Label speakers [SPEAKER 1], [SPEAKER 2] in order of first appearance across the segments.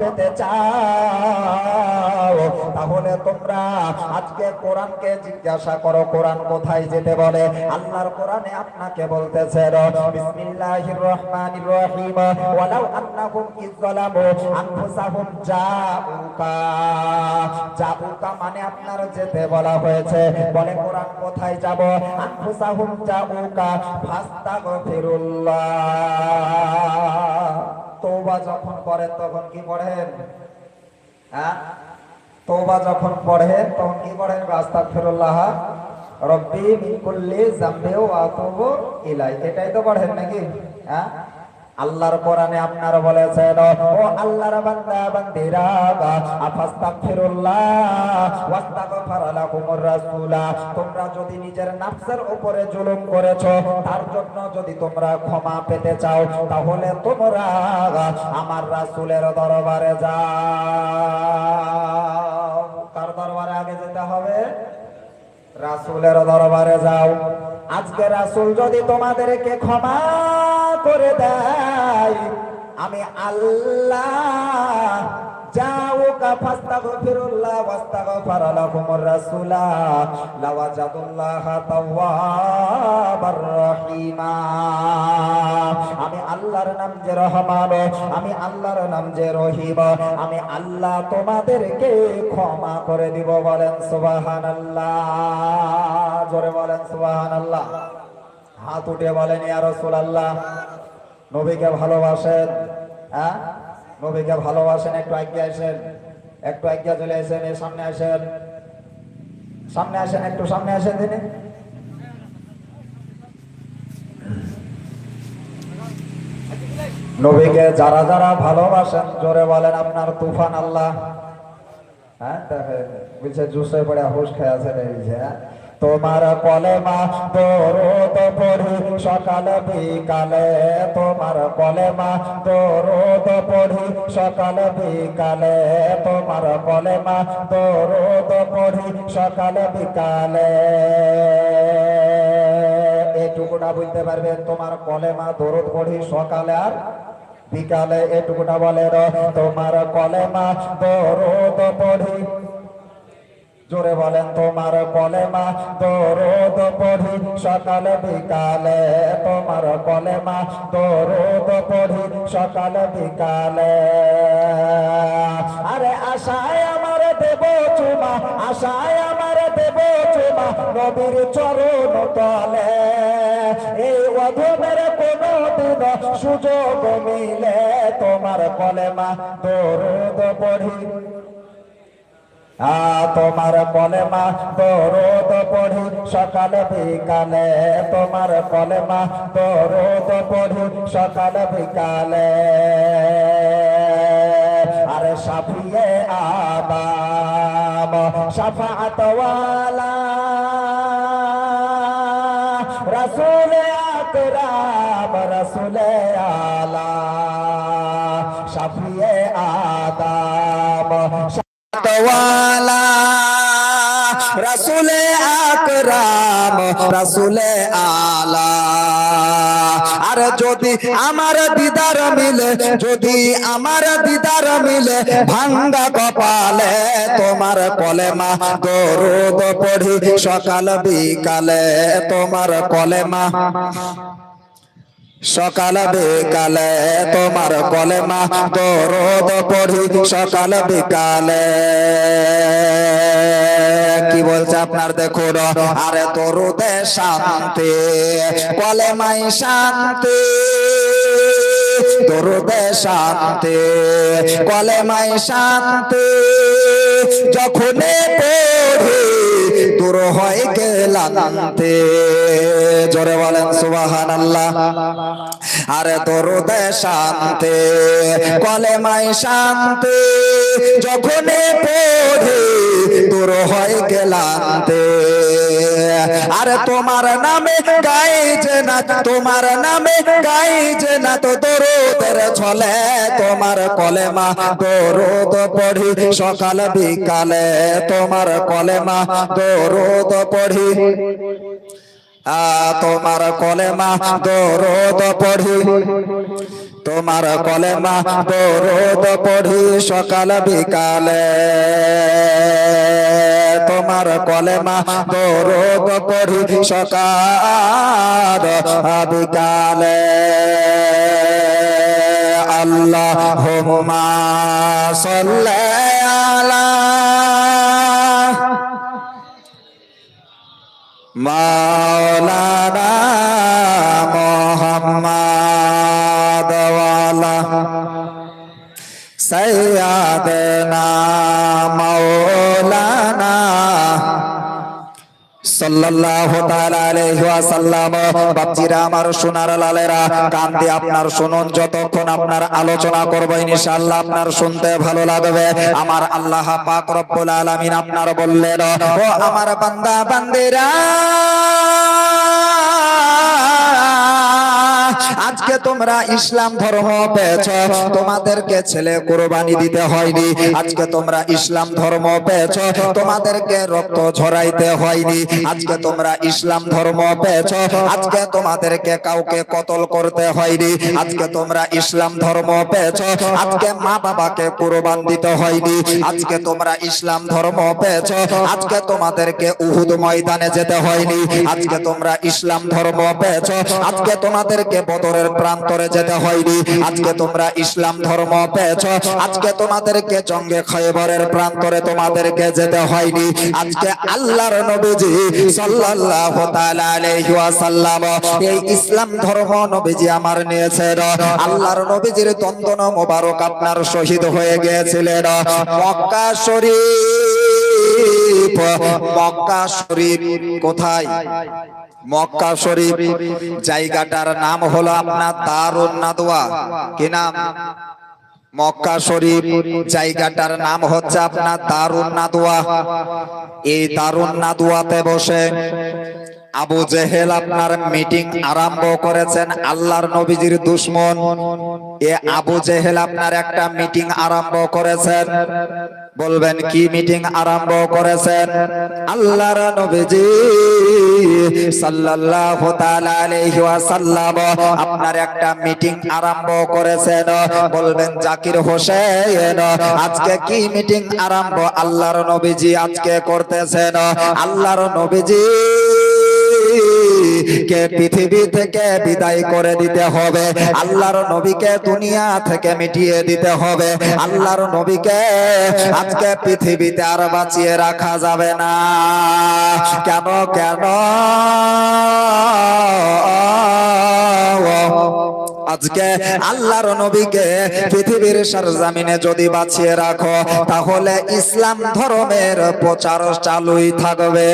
[SPEAKER 1] পেতে চাও তাহলে তোমরা আজকে কোরআনকে জিজ্ঞাসা করো কোরআন কোথায় যেতে বলে। আল্লাহর কোরআনে আপনাকে বলতেছে বিসমিল্লাহির রহমানির রহিম ওয়ালাউ আন্নাহুম ইযলামু আনফুসাহুম জাউকা মানে আপনার যেতে বলা হয়েছে। বলে কোরআন কোথায় যাব? আনফুসাহুম জাউকা ফাস্তাগফিরুল্লাহ। তওবা যখন পড়েন তখন কি পড়েন? তওবা যখন পড়েন তখন কি পড়েন? আস্তাগফিরুল্লাহ রব্বি মিন কুল্লি যামবি ওয়া আতুবু ইলাই। এটাই তো পড়েন নাকি? আল্লাহর কোরআনে আপনারা বলেছেন ও আল্লাহর বান্দা বান্দিরা আফাস্তাগফিরুল্লাহ ওয়াস্তাগফারা লাকুমুর রাসূলা। তোমরা যদি নিজের নফসের উপরে জুলুম করেছো তার জন্য যদি তোমরা ক্ষমা পেতে চাও তাহলে তোমরা আমার রাসূলের দরবারে যাও। কার দরবারে আগে যেতে হবে? রাসূলের দরবারে যাও। আজকে রাসূল যদি তোমাদেরকে ক্ষমা করে দেয়, আমি আল্লাহ জাউকা ফাস্তাগফিরুল্লাহ ওয়াস্তাগফারা লাকুমুর রাসূলা লাওয়াজাদুল্লাহা তাওয়াবার রহিমা। আমি আল্লাহর নাম যে রহমান, আমি আল্লাহর নাম যে রহিম, আমি আল্লাহ তোমাদেরকে ক্ষমা করে দিব। বলেন সুবহানাল্লাহ, জোরে বলেন সুবহানাল্লাহ। হাত উঠে বলেন ইয়া রাসূলুল্লাহ। নবীকে ভালোবাসেন? নবীকে ভালোবাসেন? একটু আগে আসেন, একটু আগে চলে আসেন, এর সামনে আসেন, সামনে আসেন, একটু সামনে আসেন। তিনি নবীকে যারা যারা ভালোবাসেন জোরে বলেন আপনার তুফান আল্লাহ। বলছে জুসে পড়ে হুশ খেয়ে আছে। তোমার কলেমা দরুদ পড়ি সকালে বিকালে, তোমার কলেমা দরুদ পড়ি সকালে বিকালে, তোমার কলেমা দরুদ পড়ি সকালে বিকালে। এটুকুটা বলতে পারবেন? তোমার কলেমা দরুদ পড়ি সকালে আর বিকালে, এটুকুটা বলে। তোমার কলেমা দরুদ পড়ি, জোরে বলেন, তোমার কলেমা দরুদ পড়ি সকালে বিকালে, তোমার কলেমা দরুদ পড়ি সকালে বিকালে। আরে আশায় আমার দেব চুমা, আশায় আমার দেব চুমা নবীর চরণ তলে। এই অধমের কোনো দিন সুযোগ মিলে তোমার কলেমা দরুদ পড়ি, তোমার কলেমা দরুদ পড়ি সকালে বিকালে, তোমার কলেমা দরুদ পড়ি সকালে বিকালে। আরে শাফিয়ে আদম শাফাআত ওয়ালা রাসূলে আকরাম রাসূলে আলা, শাফিয়ে আদম ওয়ালা রাসূলে আকরাম রাসূলে আলা। আর যদি আমার দিদার মিলে, যদি আমার দিদার মিলে ভাঙ্গা কপালে, তোমার কলেমা দরুদ পড়ি সকাল বিকালে, তোমার কলেমা সকাল বিকালে, তোমার কলেমা দরুদ পড়ি সকাল বিকালে। কি বলছে আপনার দেখুন, আরে দরুদে শান্তি কলেমাই শান্তি, দরুদে শান্তি কলেমাই শান্তি, যখন পড়ি দূর হয় ক্লান্তি। জোরে বলেন সুবহানাল্লাহ। আরে দরুদে শান্তি কলেমাই শান্তি, যখন পড়ি দূর হয় ক্লান্তি। আরে তোমার নামে গাই যে না, তোমার নামে গাই যে না তো দরুদের ছলে, তোমার কলেমা দরুদ পড়ি সকাল বিকালে, তোমার কলেমা দরুদ পড়ি, তোমার কলেমা দরুদ পড়ি
[SPEAKER 2] তোমার কলেমা দরুদ পড়ি সকাল বিকালে, তোমার কলেমা দরুদ পড়ি সকাল বিকালে। আল্লাহুম্মা সাল্লি আলা মাওলানা মুহাম্মাদ ওয়া আলা সাইয়্যিদিনা মাওলানা সাল্লাল্লাহু তাআলা আলাইহি ওয়াসাল্লাম। বাপজিরা আমার সোনার লালেরা, কান দিয়ে আপনার শুনুন, যতক্ষণ আপনার আলোচনা করব ইনশাআল্লাহ আপনার শুনতে ভালো লাগবে। আমার আল্লাহ পাক রব্বুল আলামিন আপনার বললেন, ও আমার বান্দা বান্দিরা, আজকে তোমরা ইসলাম ধর্ম পেয়েছ, তোমাদেরকে ছেলে কুরবানি দিতে হয়নি। আজকে তোমরা ইসলাম ধর্ম পেয়েছ, তোমাদেরকে রক্ত ঝরাইতে হয়নি। আজকে তোমরা ইসলাম ধর্ম পেয়েছ, আজকে তোমাদেরকে কাউকে কতল করতে হয়নি। আজকে তোমরা ইসলাম ধর্ম পেয়েছ, আজকে মা বাবাকে কুরবান দিতে হয়নি। আজকে তোমরা ইসলাম ধর্ম পেয়েছ, আজকে তোমাদেরকে উহুদ ময়দানে যেতে হয়নি। আজকে তোমরা ইসলাম ধর্ম পেয়েছ, আজকে তোমাদেরকে বদরের প্রান্তরে যেতে হয়নি। আজকে তোমরা ইসলাম ধর্ম পেয়েছ, আজকে তোমাদেরকে জঙ্গে খয়বরের প্রান্তরে তোমাদেরকে যেতে হয়নি। আজকে আল্লাহর নবীজি সাল্লাল্লাহু তাআলা আলাইহি ওয়াসাল্লাম এই ইসলাম ধর্ম নবীজি আমার নিয়েছেন। আল্লাহর নবীজির দন্দন মোবারক আপনার শহীদ হয়ে গিয়েছিলেন মক্কা শরীফ। মক্কা শরীফ কোথায়? মক্কা শরীফ জায়গাটার নাম হলো আপনার দারুন নাদওয়া। কি নাম? মক্কা শরীফ জায়গাটার নাম হচ্ছে আপনার দারুন নাদওয়া। এই দারুন নাদওয়াতে বসে আবু জেহেল আপনার মিটিং আরম্ভ করেছেন, আল্লাহর নবীজির দুশমন। এ আবু জেহেল আপনার একটা মিটিং আরম্ভ করেছেন। বলবেন কি মিটিং আরম্ভ করেছেন? আল্লাহর নবীজি সাল্লাল্লাহু তাআলা আলাইহি ওয়াসাল্লাম আপনার একটা মিটিং আরম্ভ করেছেন। বলবেন জাকির হোসেন আজকে কি মিটিং আরম্ভ আল্লাহর নবীজি আজকে করতেছেন? আল্লাহর নবীজি কে পৃথিবী থেকে বিদায় করে দিতে হবে, আল্লাহর নবীকে দুনিয়া থেকে মিটিয়ে দিতে হবে। আল্লাহর নবীকে আজকে পৃথিবীতে আর বাঁচিয়ে রাখা যাবে না। কেন কেন? আজকে আল্লাহর নবীকে পৃথিবীর সরজমিনে যদি বাঁচিয়ে রাখো, তাহলে ইসলাম ধর্মের প্রচার চালুই থাকবে।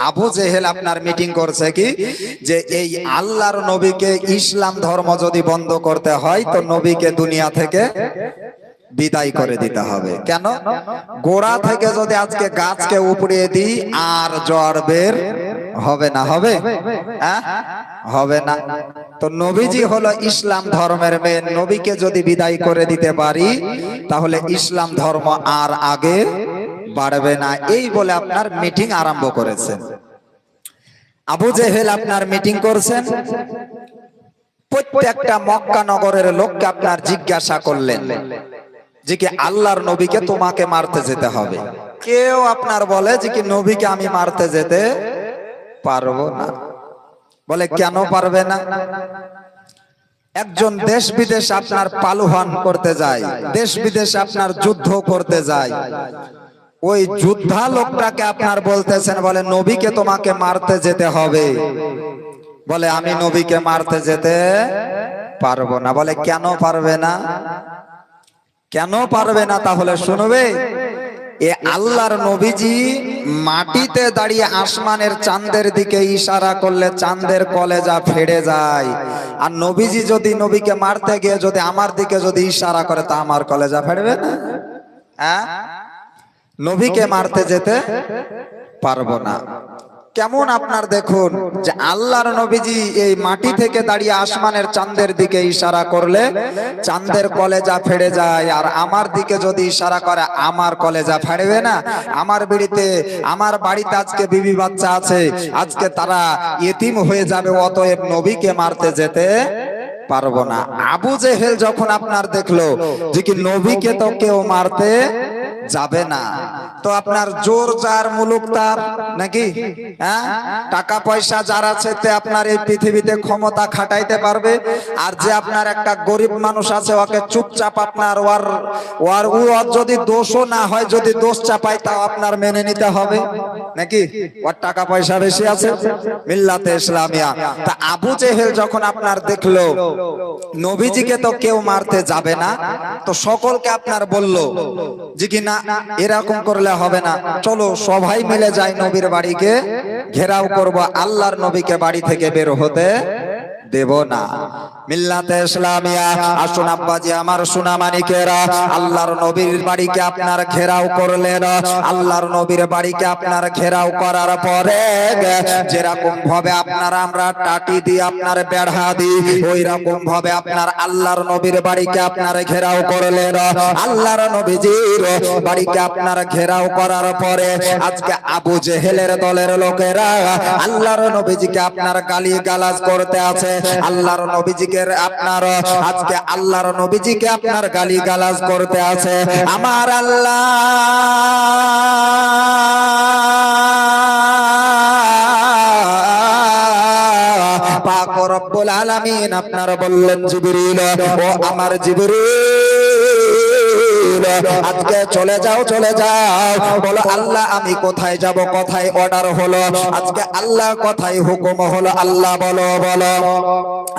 [SPEAKER 2] আবু জেহেল আপনার মিটিং করছে কি যে এই আল্লাহর নবীকে ইসলাম ধর্ম যদি বন্ধ করতে হয় তো নবীকে দুনিয়া থেকে বিদায় করে দিতে হবে। কেন? গোড়া থেকে যদি আজকে গাছকে উপড়িয়ে দিই আর জ্বর বের হবে না? হবে? হবে না। তো নবীজি হলো ইসলাম ধর্মের মেন, নবীকে যদি বিদায় করে দিতে পারি তাহলে ইসলাম ধর্ম আর আগে বাড়বে না। এই বলে আপনার মিটিং আরম্ভ করেছেন। আবু জেহেল আপনার মিটিং করছেন। প্রত্যেকটা মক্কা নগরের লোককে আপনার জিজ্ঞাসা করলেন যে কি আল্লাহর নবীকে তোমাকে মারতে যেতে হবে। কেউ আপনার বলে যে কি নবীকে আমি মারতে যেতে পারবো না। বলে কেন পারবে না? একজন দেশ বিদেশ আপনার পালুহান করতে যায়, দেশ বিদেশে আপনার যুদ্ধ করতে যায়, ওই যোদ্ধা লোকটাকে আপনার বলতেছেন বলে নবীকে তোমাকে মারতে যেতে হবে। বলে আমি নবীকে মারতে যেতে পারবো না। বলে কেন পারবে না? কেন পারবে না? তাহলে শুনবে, এ আল্লাহর নবীজি মাটিতে দাঁড়িয়ে আসমানের চাঁদের দিকে ইশারা করলে চাঁদের কলেজা ফেড়ে যায়। আর নবীজি যদি নবীকে মারতে গিয়ে যদি আমার দিকে যদি ইশারা করে তা আমার কলেজা ফেড়বে না? হ্যাঁ, নবীকে মারতে যেতে পারবো না। কেমন আপনার দেখুন যে আল্লাহর নবীজি এই মাটি থেকে দাঁড়িয়ে আসমানের চাঁদের দিকে ইশারা করলে চাঁদের কলেজা ফেড়ে যায়, আর আমার দিকে যদি ইশারা করে আমার কলেজা ফেড়বে না? আমার বাড়িতে আজকে বিবি বাচ্চা আছে, আজকে তারা ইতিম হয়ে যাবে, অতএব নবীকে মারতে যেতে পারবো না। আবু জেহেল যখন আপনার দেখলো যে কি নবীকে তো কেউ মারতে যাবে না, তো আপনার জোর যার মুলুক তার, নাকি? হ্যাঁ, টাকা পয়সা যার আছে তে আপনার এই পৃথিবীতে ক্ষমতা খাটাইতে পারবে, আর যে আপনার একটা গরিব মানুষ আছে ওকে চুপচাপ আপনার ওর যদি দোষও না হয়, যদি দোষ চাপায় তাও আপনার মেনে নিতে হবে, নাকি? ওর টাকা পয়সা বেশি আছে, মিল্লাতে ইসলামিয়া। তা আবু জেহেল যখন আপনার দেখলো নবীজিকে তো কেউ মারতে যাবে না, তো সকলকে আপনার বলল যে কি না, এরকম করলে হবে না, চলো সবাই মিলে যাই নবীর বাড়িকে ঘেরাও করব, আল্লাহর নবীকে বাড়ি থেকে বের হতে দেব না। মিল্লাতে ইসলামিয়া, আসুন আব্বাজি আমার সোনা মানিকেরা, আল্লাহর নবীর বাড়িকে আপনার ঘেরাও করলেন। আল্লাহর নবীর বাড়িকে আপনার ঘেরাও করার পরে যেরকম ভাবে আপনারা আমরা টাটি দিয়ে আপনার বেড়া দিই, ওই রকম ভাবে আপনার আল্লাহর নবীর বাড়িকে আপনার ঘেরাও করলেন। আল্লাহর নবীজির বাড়িকে আপনার ঘেরাও করার পরে আজকে আবু জেহেলের দলের লোকেরা আল্লাহর নবীজিকে আপনার গালি গালাজ করতে আছে। আল্লাহর নবীজিকে আপনার আজকে আল্লাহর নবীজিকে আপনার গালি গালাজ করতে আছে। আমার আল্লাহ পাক রব্বুল আলামিন আপনার বললেন জিবরিল, ও আমার জিবরিল আজকে চলে যাও, চলে যাও। বলো আল্লাহ আমি কোথায় যাব, কোথায় অর্ডার হলো, আজকে আল্লাহ কোথায় হুকুম হলো, আল্লাহ বলো বলো।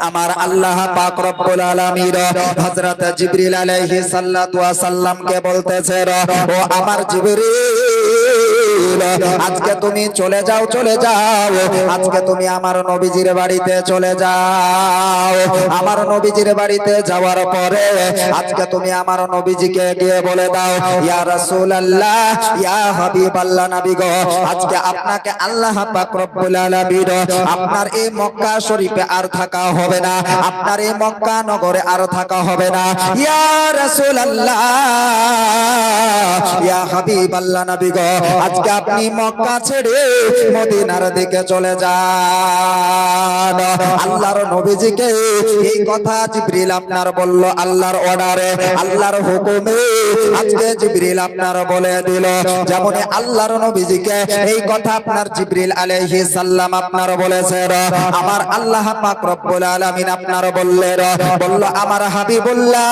[SPEAKER 2] আমার আল্লাহ পাক রব্বুল আলামিন হযরত জিবরিল আলাইহিস সালাতু ওয়াস সালামকে বলতেছে, ও আমার জিবরিল আজকে তুমি চলে যাও, চলে যাও, আজকে তুমি আমার নবীজির বাড়িতে চলে যাও। আমার নবীজির বাড়িতে যাওয়ার পরে আজকে তুমি আমার নবীজিকে গিয়ে বলে দাও, ইয়া রাসূলুল্লাহ, ইয়া হাবিবাল্লাহ, নবী গো, আজকে আপনাকে আল্লাহ পাক রব্বুল আলামিন আপনার এই মক্কা শরীফে আর থাকা হবে না, আপনার এই মক্কা নগরে আর থাকা হবে না। ইয়া রাসূলুল্লাহ, ইয়া হাবিবাল্লাহ, নবী গো, আজকে আপনি মক্কা ছেড়ে মদিনার দিকে চলে যান। আল্লাহর নবীজিকে এই কথা জিবরিল আপনার বলল, আল্লাহর অর্ডারে, আল্লাহর হুকুমে আজকে জিবরিল আপনার বলে দিল। যেমন আল্লাহর নবীজিকে এই কথা আপনার জিবরিল আলাইহিস সালাম আপনার বলেছেন, আমার আল্লাহ পাক রব্বুল আলামিন আপনার বললেন, বলল আমার হাবিবুল্লাহ,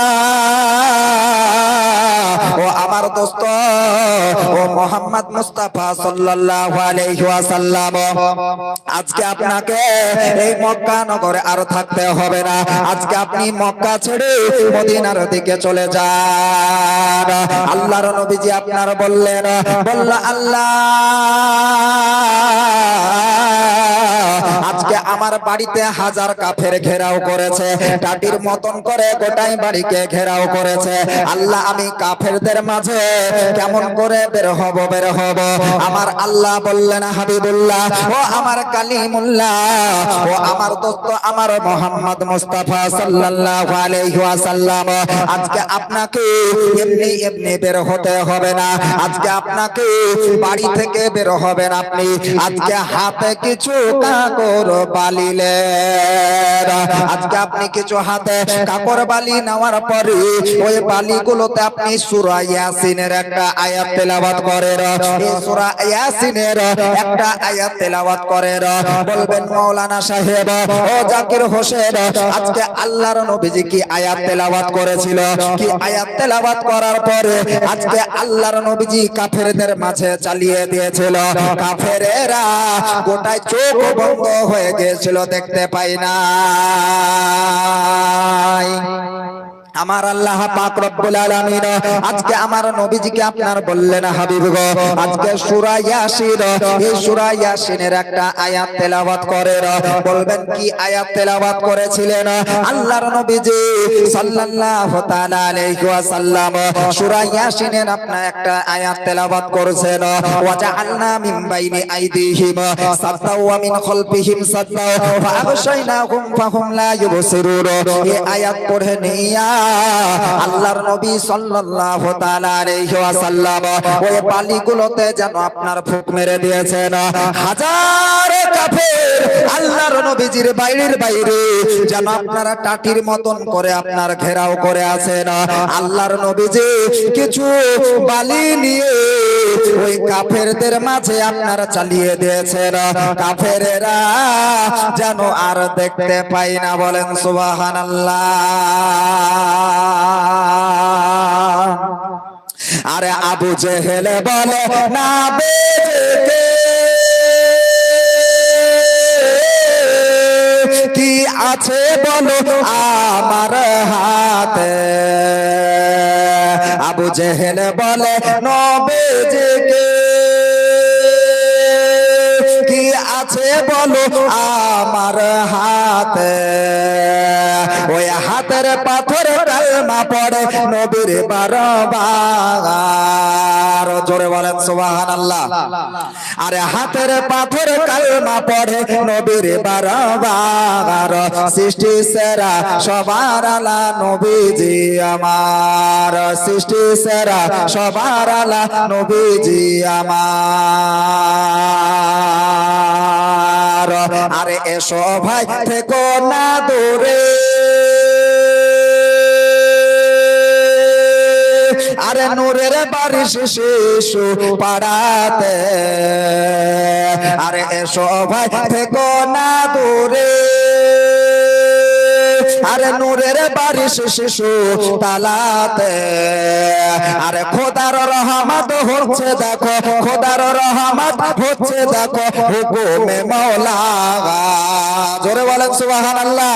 [SPEAKER 2] ও আমার দোস্ত, ও মুহাম্মদ মুস্তাফা সাল্লাল্লাহু আলাইহি ওয়াসাল্লাম, আজকে আপনাকে এই মক্কা নগরে আর থাকতে হবে না, আজকে আপনি মক্কা ছেড়ে মদিনার দিকে চলে যান। আল্লাহর নবীজি আপনার বললেন, বলল আল্লাহ আজকে আমার বাড়িতে হাজার কাফের ঘেরাও করেছে, টাটির মতন করে গোটাই বাড়িকে ঘেরাও করেছে। আল্লাহ আমি কাফেরদের মাঝে কেমন করে বের হব, বের হব? আমার আল্লাহ বললেন, হাবিবুল্লাহ, ও আমার কালিমুল্লাহ, ও আমার দোস্ত, আমার মুহাম্মদ মুস্তাফা সাল্লাল্লাহু আলাইহি ওয়াসাল্লাম, আজকে আপনাকে এমনি এমনি বের হতে হবে না, আজকে আপনাকে বাড়ি থেকে বের হবেন আপনি আজকে হাতে কিছু কাকর বালিলেন। আজকে আপনি কিছু হাতে কাকর বালি নেওয়ার পরে ওই বালিগুলোতে আপনি সূরা ইয়াসিনের একটা আয়াত তেলাওয়াত করেন। এই সূরা ইয়াসিনের একটা আয়াত তেলাওয়াত করেন। বলবেন মাওলানা সাহেব, ও জাকির হোসেন, আজকে আল্লাহর নবীজি কি আয়াত তেলাওয়াত করেছিল? কি আয়াত তেলাওয়াত করার পরে আজকে আল্লাহর নবীজি কাফেরদের মাঝে চালিয়ে দিয়েছিল। কাফেরেরা গোটায় চোখ বন্ধ হয়ে গিয়েছিল, দেখতে পাই না। আমার আল্লাহ পাক রব্বুল আলামিন আজকে আমার নবীজিকে আপনার বললেন, হাবিব গো, আজকে সূরা ইয়াসিন, এই সূরা ইয়াসিনের একটা আয়াত তেলাওয়াত করেন। বলবেন কি আয়াত তেলাওয়াত করেছিলেন? আল্লাহর নবীজি সাল্লাল্লাহু তাআলা আলাইহি ওয়াসাল্লাম সূরা ইয়াসিনের আপনার একটা আয়াত তেলাওয়াত করেছেন, ওয়া জাআলনা মিন বাইনি আইদিহিম সাদদা ওয়া মিন খালফিহিম সাদদা ফাআগশাইনাহুম ফাহুম লা ইউবসিরুন। এই আয়াত পড়ে নিয়া আল্লাহর নবী সাল্লাল্লাহু তাআলা আলাইহি ওয়াসাল্লাম ওই বালিগুলোতে যেন আপনার ফুঁক মেরে দিয়েছেন। হাজার কাফের আল্লাহর নবীজির বাইরের বাইরে যেন আপনারা টাটির মতন করে আপনার ঘেরাও করে আছেন। আল্লাহর নবীজি কিছু বালি নিয়ে ওই কাফেরদের মাঝে আপনারা চালিয়ে দিয়েছেন। কাফেরেরা যেন আর দেখতে পাই না, বলেন সুবহানাল্লাহ। আরে আবু জেহেল বলে না বেজে কি আছে বলো আমার হাতে। আবু জেহেল বলে নবীজিকে কি আছে বলো আমার হাতে। ওই হাতের পাথর কালমা পড়ে নবীর বারবার, জোরে বলেন সুবহানাল্লাহ। আরে হাতের পাথর কালমা পড়ে নবীর বারবার। সৃষ্টি সেরা সবার আলা নবীজি আমার, সৃষ্টি সেরা সবার আলা নবীজি আমার। আরে এসো ভাই থেকো না দূরে, আরে নূরের বারিশ শিশু পাড়াতে। আরে এসো ভাই থেকো না দূরে, আরে নূরের বারিশ শিশু তালাতে। আরে খোদার রহমত হচ্ছে দেখো, খোদার রহমত হচ্ছে দেখো হুকুমে মাওলা, জোরে বলেন সুবহানাল্লাহ।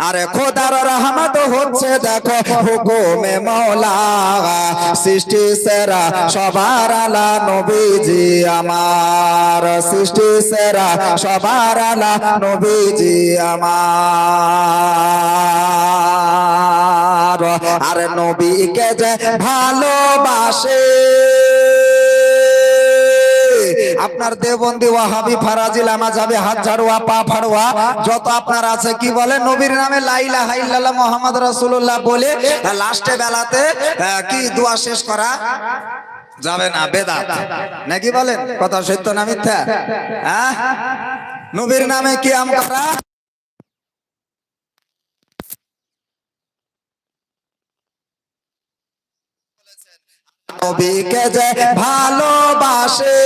[SPEAKER 2] আরে খোদার রহমত হচ্ছে দেখো হুকুমে মাওলা। সৃষ্টি সেরা সবার আলা নবীজি আমার, সৃষ্টি সেরা সবার আলা নবীজি আমার। আরে নবীকে যে ভালোবাসে আপনার দেওবন্দি ওয়াহাবি ফারাজিল আমাজাবি হাত ঝাড়ুয়া পা ফাড়ুয়া যত আপনার আছে কি বলে নবীর নামে লা ইলাহা ইল্লাল্লাহ মুহাম্মদ রাসূলুল্লাহ বলে লাস্টে বেলাতে কি দোয়া শেষ করা যাবে না, বেদাত নাকি বলেন? কথা সত্য না মিথ্যা? হ্যাঁ, নবীর নামে কি আম করা নবীকে যে ভালোবাসে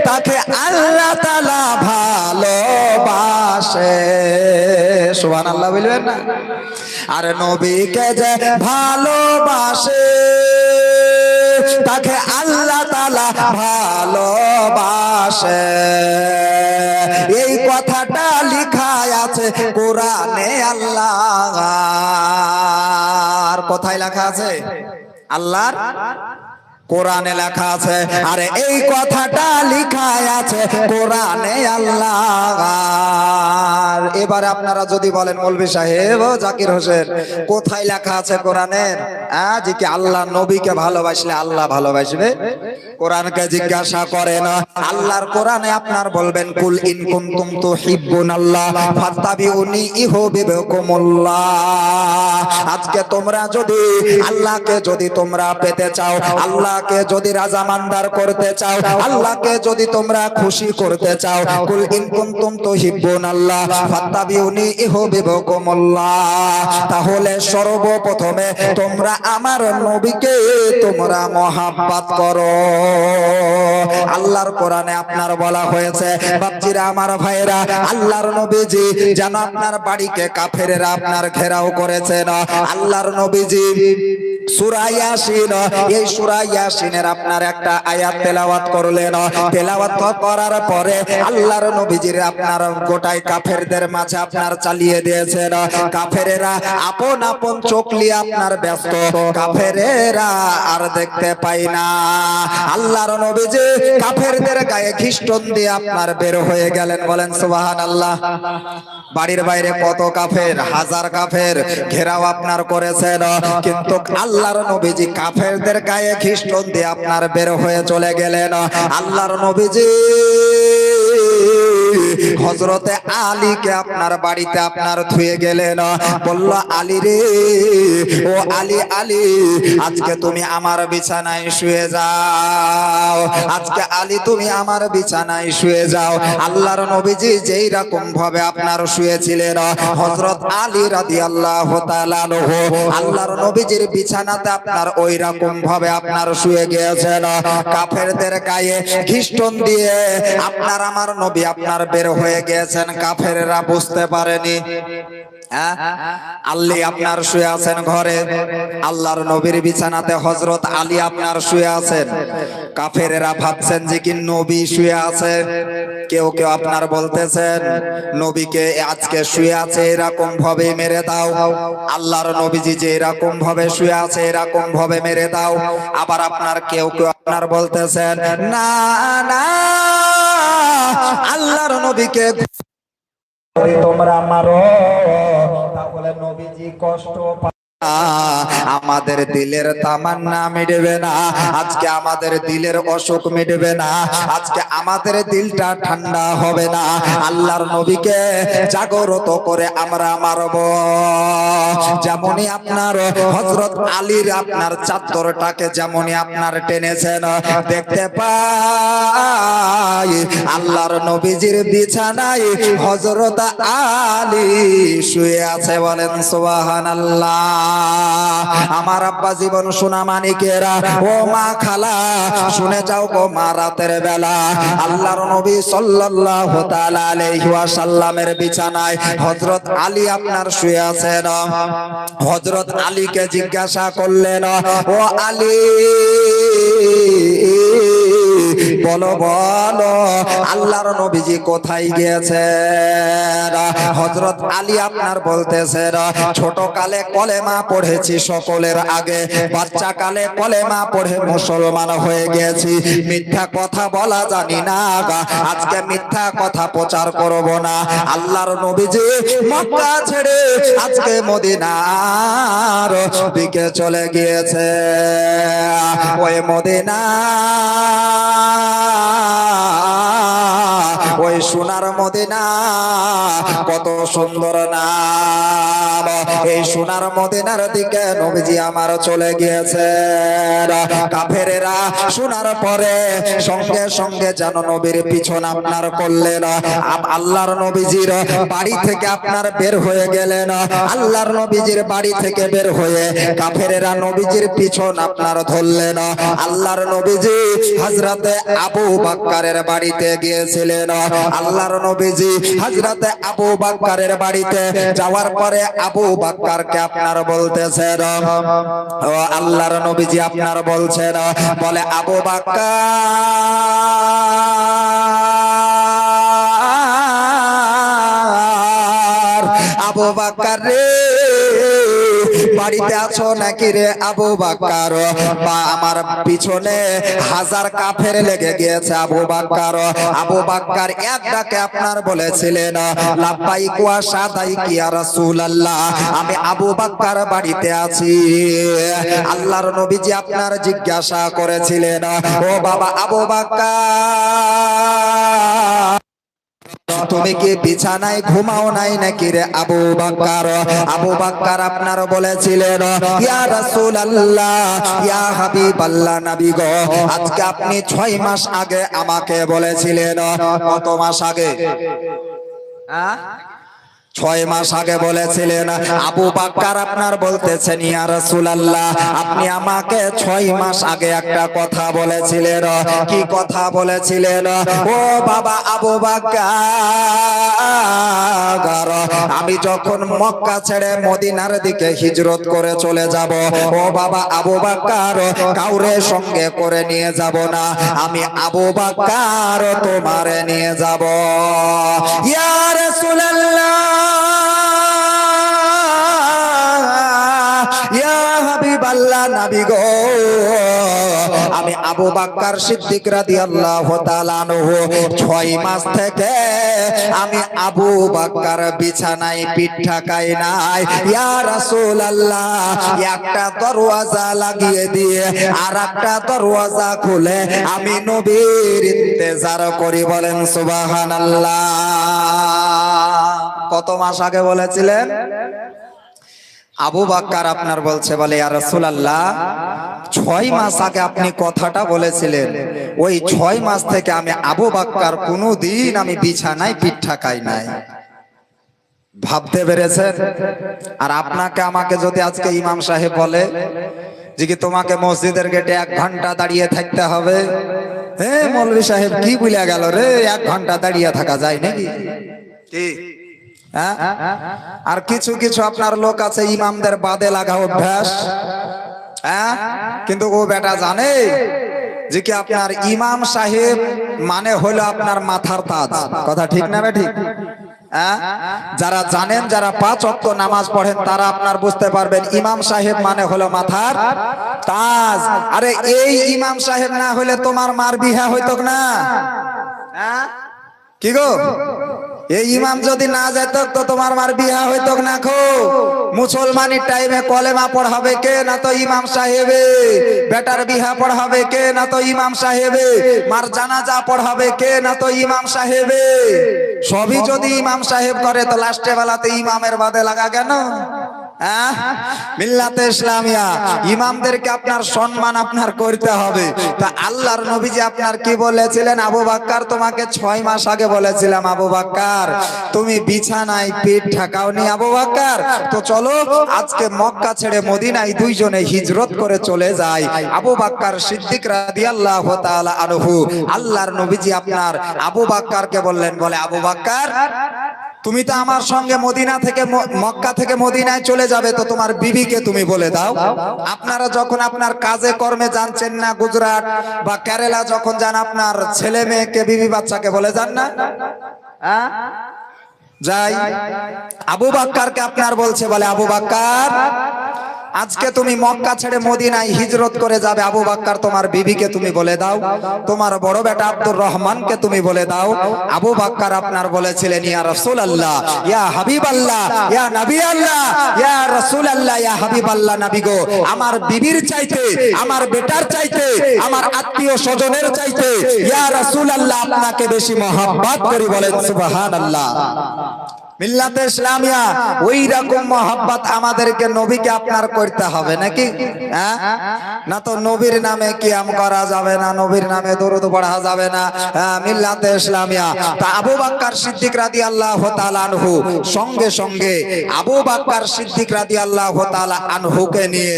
[SPEAKER 2] তাকে আল্লাহ তাআলা ভালোবাসে, সুবহানাল্লাহ বলবেন না? আর নবীকে যে ভালোবাসে তাকে আল্লাহ তাআলা ভালোবাসে। এই কথাটা লেখা আছে কোরআনে আল্লাহর। কোথায় লেখা আছে? আল্লাহর কোরআনে লেখা আছে। আরে এই কথাটা লেখা আছে কোরআনে আল্লাহর। এবারে আপনারা যদি বলেন মৌলভী সাহেব ও জাকির হোসেন কোথায় লেখা আছে কোরআনের? যে কি আল্লাহ নবীকে ভালোবাসলে আল্লাহ ভালোবাসবে? কোরআনকে জিজ্ঞাসা করেন। আল্লাহর কোরআনে আপনার বলবেন কুল ইন কুনতুম তুহিব্বুনাল্লাহ ফাত্তাবিউনি ইউহিব্বুকুমুল্লাহ। আজকে তোমরা যদি আল্লাহকে যদি তোমরা পেতে চাও, আল্লাহকে যদি রাজামানদার করতে চাও, আল্লাহকে যদি তোমরা খুশি করতে চাও, কুল ইন কুনতুম তুহিব্বুনাল্লাহ ফাত্তাবিউনি ইউহিব্বুকুমুল্লাহ। তাহলে সর্বপ্রথমে তোমরা আমার নবীকে তোমরা মহব্বত করো। আল্লাহর কোরআনে আপনার বলা হয়েছে বাপজিরা আমার ভাইরা, আল্লাহর নবীজি যেন আপনার বাড়িকে কাফেরেরা আপনার ঘেরাও করেছেন। আল্লাহর নবীজি সূরা ইয়াসিন, এই সূরা ইয়াসিনের আপনার একটা আয়াত তেলাওয়াত করলেন। তেলাওয়াত করার পরে আল্লাহর নবীজির আপনার গোটাই কাফেরদের মাঝে আপনার চালিয়ে দিয়েছেন। কাফেরেরা আপন আপন চোখ নিয়ে আপনার ব্যস্ত, কাফেরেরা আর দেখতে পাই না। আল্লাহর নবীজি কাফেরদের গায়ে খ্রিস্টন দিয়ে আপনার বের হয়ে গেলেন, বলেন সুবহানাল্লাহ। বাড়ির বাইরে কত কাফের, হাজার কাফের ঘেরাও আপনার করেছেন, কিন্তু আল্লাহর নবীজি কাফেরদের গায়ে খ্রিস্টন দিয়ে আপনার বের হয়ে চলে গেলেন। আল্লাহর নবীজি হযরতে আলীকে আপনার বাড়িতে আপনার থুয়ে গেলেন, বলল আলী রে, ও আলী আলী, আজকে তুমি আমার বিছানায় শুয়ে যাও, আজকে আলী তুমি আমার বিছানায় শুয়ে যাও। আল্লাহর নবীজি যেই রকম ভাবে আপনার শুয়েছিলেন, হযরত আলী রাদিয়াল্লাহু তাআলা আনহু আল্লাহর নবীজির বিছানাতে আপনার ওই রকম ভাবে আপনার শুয়ে গিয়েছেন। কাফেরদের গায়ে খ্রিস্টন দিয়ে আপনার আমার নবী আপনার বের হয়ে গিয়েছেন, কাফেররা বুঝতে পারেনি। আলী আপনার শুয়ে আছেন ঘরে, আল্লাহর নবীর বিছানাতে হযরত আলী আপনার শুয়ে আছেন। কাফেরেরা ভাবছেন যে কি নবী শুয়ে আছে, কেউ কেউ আপনার বলতেছেন নবীকে আজকে শুয়ে আছে এরকম ভাবে মেরে দাও, আল্লাহর নবীজি যে এরকম ভাবে শুয়ে আছে এরকম ভাবে মেরে দাও। আবার আপনার কেউ কেউ আপনার বলতেছেন না না, আল্লাহর নবীকে
[SPEAKER 1] যদি তোমরা মারো তাহলে নবীজি কষ্ট
[SPEAKER 2] আমাদের দিলের তামান্না মিটবে না, আজকে আমাদের দিলের অসুখ মিটবে না, আজকে আমাদের দিলটা ঠান্ডা হবে না। আল্লাহর নবীকে জাগ্রত করে আমরা মারব। যেমনই আপনার হযরত আলীর আপনার চাদরটাকে যেমনই আপনার টেনেছেন, দেখতে পাই আল্লাহর নবীজির বিছানায় হযরত আলী শুয়ে আছে। বলেন সুবহানাল্লাহ। আমার আব্বা জীবন সোনা মানিকেরা, ও মা খালা শুনে যাও গো মা, রাতের বেলা আল্লাহর নবী সাল্লাল্লাহু তাআলা আলাইহি ওয়াসাল্লামের বিছানায় হযরত আলী আপনার শুয়ে আছেন। হযরত আলীকে জিজ্ঞাসা করলেন, ও আলী বলো বলো আল্লাহর নবীজি কোথায় গিয়েছেন? হযরত আলী আপনার বলতেছেন, ছোট কালে কলেমা পড়েছি সকলের আগে, বাচ্চা কালে কলেমা পড়ে মুসলমান হয়ে গেছি, মিথ্যা কথা বলা জানি না, আজকে মিথ্যা কথা প্রচার করব না। আল্লাহর নবীজি মক্কা ছেড়ে আজকে মদিনার দিকে চলে গিয়েছে। ওই মদিনা, ওই সোনার মদিনা, কত সুন্দর নাম, এই সোনার মদিনার দিকে নবীজি আমার চলে গিয়েছেন। কাফেরেরা শোনার পরে সঙ্গে সঙ্গে যেন নবীর পিছন আপনার করলেন। আল্লাহর নবীজির বাড়ি থেকে আপনার বের হয়ে গেলেন, আল্লাহর নবীজির বাড়ি থেকে বের হয়ে কাফেরেরা নবীজির পিছন আপনার ধরলেন। আল্লাহর নবীজি হযরতে আবু বকরের বাড়িতে গিয়েছিলেন। আল্লাহর নবীজি হযরতে আবু বকরের বাড়িতে যাওয়ার পরে আবু বকরকে আপনার বলতেছেন, ও আল্লাহর নবীজি আপনার বলছেন, বলে আবু বকর, আবু বকর রে, বাড়িতে আছো নাকি রে আবু বকর? বা আমার পিছনে হাজার কাফের লেগে গিয়েছে আবু বকর। আবু বকর এক ডাকে আপনার বলেছিলেন, লাব্বাইক ওয়া সাদাইক ইয়া রাসূলুল্লাহ, আমি আবু বকর বাড়িতে আছি। আল্লাহর নবীজি আপনার জিজ্ঞাসা করেছিলেন, ও বাবা আবু বকর, তুমি কি বিছানায় ঘুমাও নাই নাকি রে আবু বকর? আবু বকর আপনার বলেছিলেন, ইয়া রাসূলুল্লাহ, ইয়া হাবিবাল্লাহ, নবী গো, আজকে আপনি 6 মাস আগে আমাকে বলেছিলেন। কত মাস আগে? 6 মাস আগে বলেছিলেন। আবু বকর আপনার বলতেছেন, ইয়া রাসূলুল্লাহ, আপনি আমাকে 6 মাস আগে একটা কথা বলেছিলেন। কি কথা বলেছিলেন? ও বাবা আবু বকর, আমি যখন মক্কা ছেড়ে মদিনার দিকে হিজরত করে চলে যাব, ও বাবা আবু বকর, কাউরে সঙ্গে করে নিয়ে যাব না, আমি আবু বকর তোমারে নিয়ে যাব। ইয়া রাসূলুল্লাহ, ইয়া হাবিবাল্লাহ, নবী গো, আমি আবু বকর সিদ্দিক রাদিয়াল্লাহু তাআলা আনহু 6 মাস থেকে আমি আবু বকর বিছানায় পিঠ ঠাকাই নাই। ইয়া রাসূলুল্লাহ, একটা দরওয়াজা লাগিয়ে দিয়ে আর একটা দরওয়াজা খুলে আমি নবীর ইন্তেজার করি। বলেন সুবহানাল্লাহ। কত মাস আগে বলেছিলেন? আবু বকর আপনার বলছে, বলে ইয়া রাসূলুল্লাহ 6 মাস আগে আপনি কথাটা বলেছিলেন, ওই 6 মাস থেকে আমি আবু বকর কোনোদিন আমি বিছানায় পিঠ ঠাকাই নাই। ভাবতে পেরেছেন? আর আপনাকে আমাকে যদি আজকে ইমাম সাহেব বলে যে কি তোমাকে মসজিদের গেটে 1 ঘন্টা দাঁড়িয়ে থাকতে হবে, হ্যাঁ মৌলভী সাহেব কি বলে গেল রে, 1 ঘন্টা দাঁড়িয়ে থাকা যায় নাকি? কি হ্যাঁ? আর কিছু কিছু আপনার লোক আছে ইমামদের বাদে লাগা অভ্যাস, হ্যাঁ, কিন্তু ও বেটা জানে যে কি আপনার ইমাম সাহেব মানে হলো আপনার মাথার তাজ। কথা ঠিক না বে ঠিক? যারা জানেন, যারা 5 ওয়াক্ত নামাজ পড়েন, তারা আপনার বুঝতে পারবেন ইমাম সাহেব মানে হলো মাথার তাজ। আরে এই ইমাম সাহেব না হলে তোমার মার বিহা হইতো না, কি গো? এই ইমাম যদি না যেত তো তোমার মার বিয়া হইতো না। খো মুসলমানের টাইমে কলেমা পড়াবে কে? না তো ইমাম সাহেবে। বেটার বিহা পড়াবে কে? না তো ইমাম সাহেবে। মার জানাজা পড়াবে কে? না তো ইমাম সাহেবে। সবই যদি ইমাম সাহেব করে তো লাস্টে বেলাতে ইমামের বাদে লাগা কেন? মিল্লাতে ইসলামিয়া ইমামদেরকে আপনার সম্মান আপনার করতে হবে। তা আল্লাহর নবীজি আপনার কি বলেছিলেন? আবু বকর তোমাকে 6 মাস আগে বলেছিলাম, আবু বকর তুমি বিছানায় পিঠ ঠাকাওনি আবু বকর। তো চলো আজকে মক্কা ছেড়ে মদিনায় দুইজনে হিজরত করে চলে যাই। আবু বকর সিদ্দিক রাদিয়াল্লাহু তাআলা আনহু, আল্লাহর নবীজি আপনার আবু বকরকে বললেন, বলে আবু বকর তুমি তো আমার সঙ্গে মদিনা থেকে মক্কা থেকে মদিনায় চলে যাবে, তো তোমার বিবিকে তুমি বলে দাও। আপনারা যখন আপনার কাজে কর্মে যাচ্ছেন না, গুজরাট বা কেরালা যখন যান, আপনার ছেলে মেয়েকে বিবি বাচ্চাকে বলে যান না? যাই। আবু বকরকে আপনার বলছে, বলে আবু বকর আজকে তুমি মক্কা ছেড়ে মদিনায় হিজরত করে যাবে, আবু বকর তোমার বিবিকে তুমি বলে দাও, তোমার বড় বেটা আব্দুর রহমানকে তুমি বলে দাও। আবু বকর আপনার বলেছিলেন, ইয়া রাসূলুল্লাহ, ইয়া হাবিবাল্লাহ, ইয়া নবী আল্লাহ, ইয়া রাসূলুল্লাহ, ইয়া হাবিবাল্লাহ, নবী গো, আমার বিবির চাইতে, আমার বেটার চাইতে, আমার আত্মীয় স্বজনের চাইতে ইয়া রাসূলুল্লাহ আপনাকে বেশি মহব্বত করি। বলেন সুবহানাল্লাহ। মিল্লাতে ইসলামিয়া ওই রকম মহব্বত আমাদেরকে নবীকে আপনার করতে হবে নাকি? না তো নবীর নামে কিয়াম করা যাবে না, নবীর নামে দরুদ পড়া যাবে না। মিল্লাতে ইসলামিয়া তা আবু বকর সিদ্দিক রাদিয়াল্লাহু তাআলা আনহু সঙ্গে সঙ্গে আবু বকর সিদ্দিক রাদিয়াল্লাহু তাআলা আনহুকে নিয়ে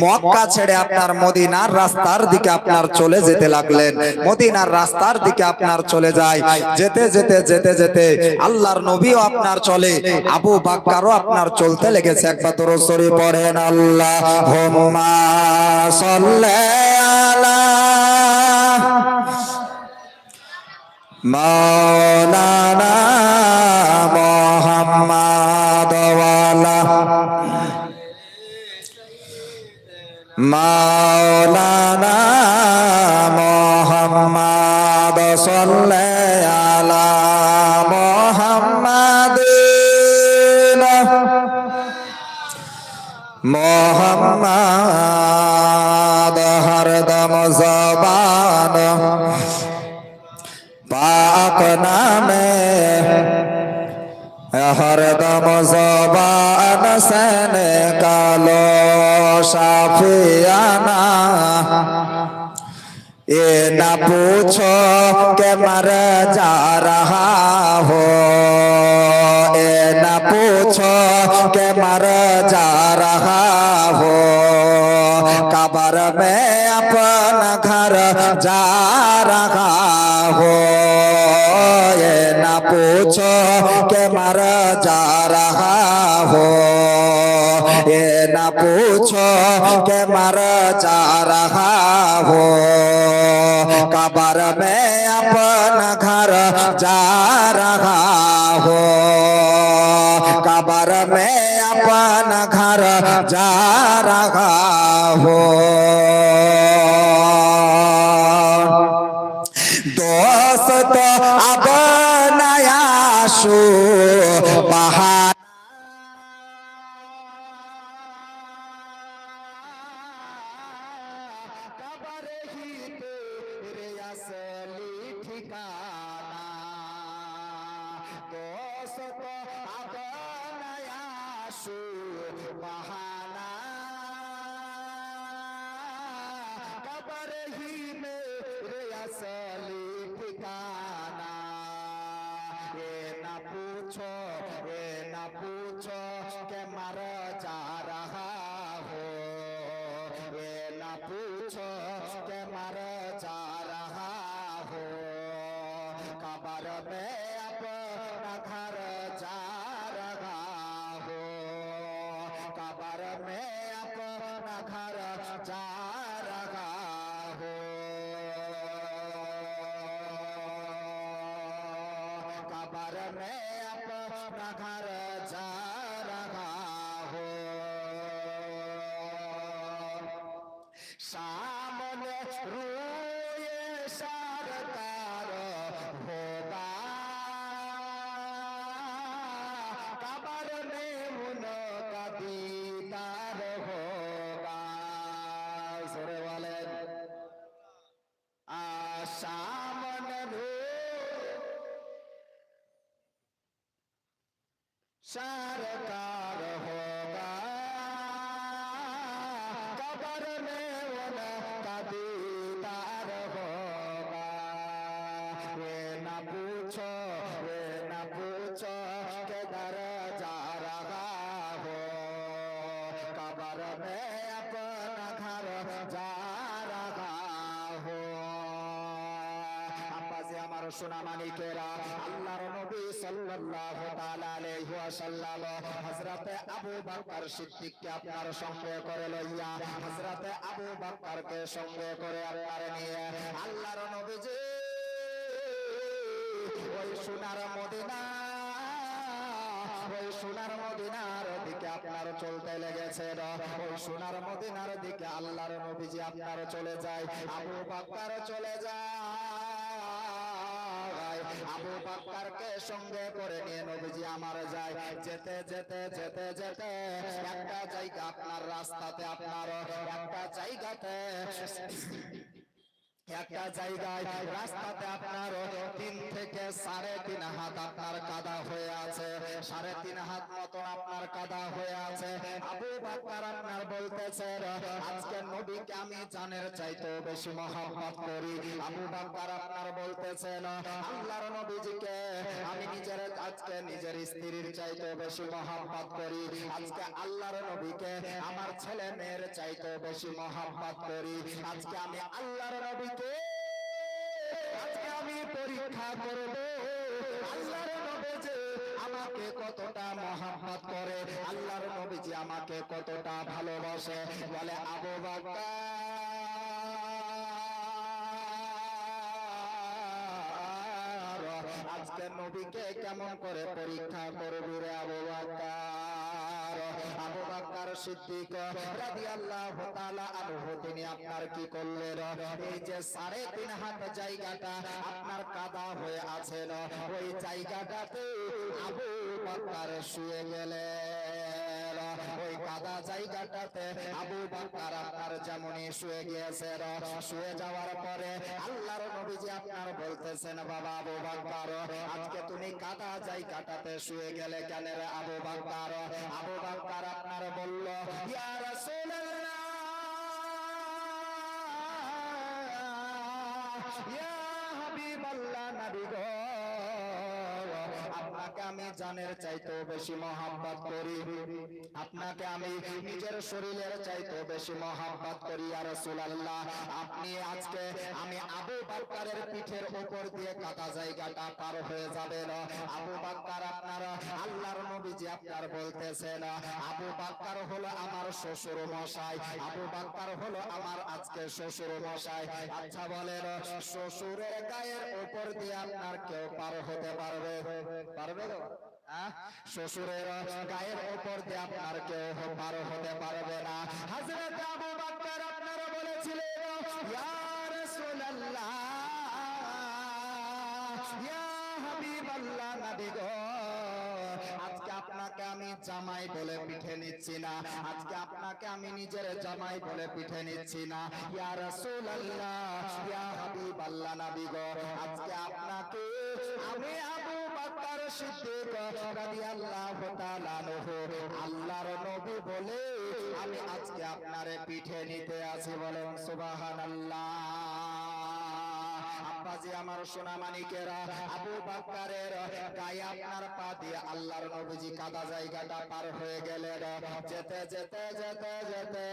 [SPEAKER 2] মক্কা ছেড়ে আপনার মদিনার রাস্তার দিকে আপনার চলে যেতে লাগলেন। মদিনার রাস্তার দিকে আপনার চলে যায়। যেতে যেতে যেতে যেতে আল্লাহর নবীও আপনার চলে, আবু বকরও আপনার চলতে লেগেছে। একবার দরুদ শরীফ পড়েন, আল্লাহুম্মা সাল্লি আলা মাওলানা মুহাম্মাদ ওয়া আলা মাওলানা মুহাম্মাদ সাল্লি আলা মোহাম্মদ হরদম জবান পাক নামে, হরদম জবান সেনে কালো সাফিয়ানা। ये ना पूछो के मर जा रहा हो, ये ना पूछो के मर जा रहा हो, कब्र में अपना घर जा रहा हो। ये ना पूछो के मर जा रहा हो, ये ना पूछो के मर जा रहा हो, कब्र में अपना घर जा रहा हो, कब्र में अपना घर जा रहा हो। दोस्त अब नया शू बहार दोस्त अपनाया सुबहाना कब्र ही मेरे असली ठिकाना ये ना पूछो के मर जा रहा हो ये ना पूछो के मर जा रहा हो कब्र में अपना घर जा रहा हो कब्र में अपना घर जा रहा हो कब्र में अपना घर जा रहा हो सामने रोए सरकार होगा कब्र में उनका दीदार होगा सुरे वाले सामने सरकार होगा कब्र में उनका दीदार होगा वे ना पूछो के दर जा रहा हो कब्र में अपना घर जा रहा हो আমার সোনা মানিকেরা আল্লাহর নবী সাল্লাল্লাহু তাআলা আলাইহি ওয়াসাল্লাম হযরতে আবু বকর সিদ্দিককে আপনার সঙ্গে করে লইয়া হযরতে আবু বকরকে সঙ্গে করে আপনার নিয়ে আল্লাহর নবীজি ওই সোনার মদিনার দিকে আপনার চলতে লেগেছেন ওই সোনার মদিনার দিকে আল্লাহর নবীজি আপনার চলে যায় আবু বকর চলে যায় আবু বকরকে সঙ্গে করে নিয়ে নবীজি আমার যায় যেতে যেতে যেতে যেতে একটা জায়গা আপনার রাস্তাতে আপনার একটা জায়গাতে একটা জায়গায় রাস্তাতে আপনার 3 থেকে 3.5 হাত আপনার কাদা হয়ে আছে 3.5 হাত মতন আপনার কাদা হয়ে আছে আবু বকর আপনার বলতেছেন আজকে নবীকে আমি জানের চাইতে বেশি মহব্বত করি আবু বকর আপনার বলতেছেন আল্লাহর নবীজিকে আমি নিজের স্ত্রীর চাইতে বেশি মহব্বত করি আজকে আল্লাহর নবীকে আমার ছেলে মেয়ের চাইতে বেশি মহব্বত করি আজকে আমি আল্লাহর নবী আজকে আমি পরীক্ষা করব আল্লাহর নবীজি আমাকে কতটা মহব্বত করে আল্লাহর নবীজি আমাকে কতটা ভালোবাসে বলে আবু বকর আজকে নবীকে কেমন করে পরীক্ষা করবি রে আবু বকর আবু বকর সিদ্দিক রাদিয়াল্লাহু তাআলা আনহু তিনি আপনার কি করলেন এই যে 3.5 হাত জায়গাটা আপনার কাদা হয়ে আছে ওই জায়গাটাতে আবু বকর শুয়ে গেলেন ওই কাদা জায়গাটাতে আবু বকর আপনার যেমনই শুয়ে গিয়েছেন শুয়ে যাওয়ার পরে আল্লাহর নবীজি আপনার বলতেছেন বাবা আবু বকর আজকে তুমি কাদা জায়গাটাতে শুয়ে গেলে কেন রে আবু বকর আবু বকর আপনার বলল ইয়া রাসূলুল্লাহ ইয়া হাবিবাল্লাহ নবী গো আপনাকে আমি জানের চাইতেও বেশি মহব্বত করি আপনাকে আমি নিজের শরীরের চাইতেও বেশি মহব্বত করি ইয়া রাসূলুল্লাহ আপনি আজকে আমি আবু বকরের পিঠের উপর দিয়ে কাদা জায়গাটা পার হয়ে যাবেন আবু বকর আপনার আল্লাহর নবীজি আপনার বলতেছেন আবু বকর হলো আমার শ্বশুর মশাই আবু বকর হলো আমার আজকে শ্বশুর মশাই আচ্ছা বলেন শ্বশুরের গায়ের উপর দিয়ে আপনার কেউ পার হতে পারবে তো শ্বশুরের গায়ের উপর দিয়ে আপনার কেউ পার হতে পারবে না হযরত আবু বকর আপনারা বলেছিলেন ইয়া রাসূলুল্লাহ ইয়া হাবিবাল্লাহ নবী গো আজকে আপনাকে আমি জামাই বলে পিঠে নিচ্ছি না, আজকে আপনাকে আমি নিজের জামাই বলে পিঠে নিচ্ছি না। ইয়া রাসূলুল্লাহ, ইয়া হাবিবাল্লাহ, নবী গো, আজকে আপনাকে আমি আবু বকর সিদ্দিক রাদিয়াল্লাহু তাআলা আনহু, আল্লাহর নবী বলে আমি আজকে আপনারে পিঠে নিতে আছি। বলেন সুবহানাল্লাহ। আব্বাজি আমার সোনা মানিকেরা, আবু বকরের গায়ে আপনার পা দিয়ে আল্লাহর নবীজি কাদা জায়গাটা পার হয়ে গেলেন। যেতে যেতে যেতে যেতে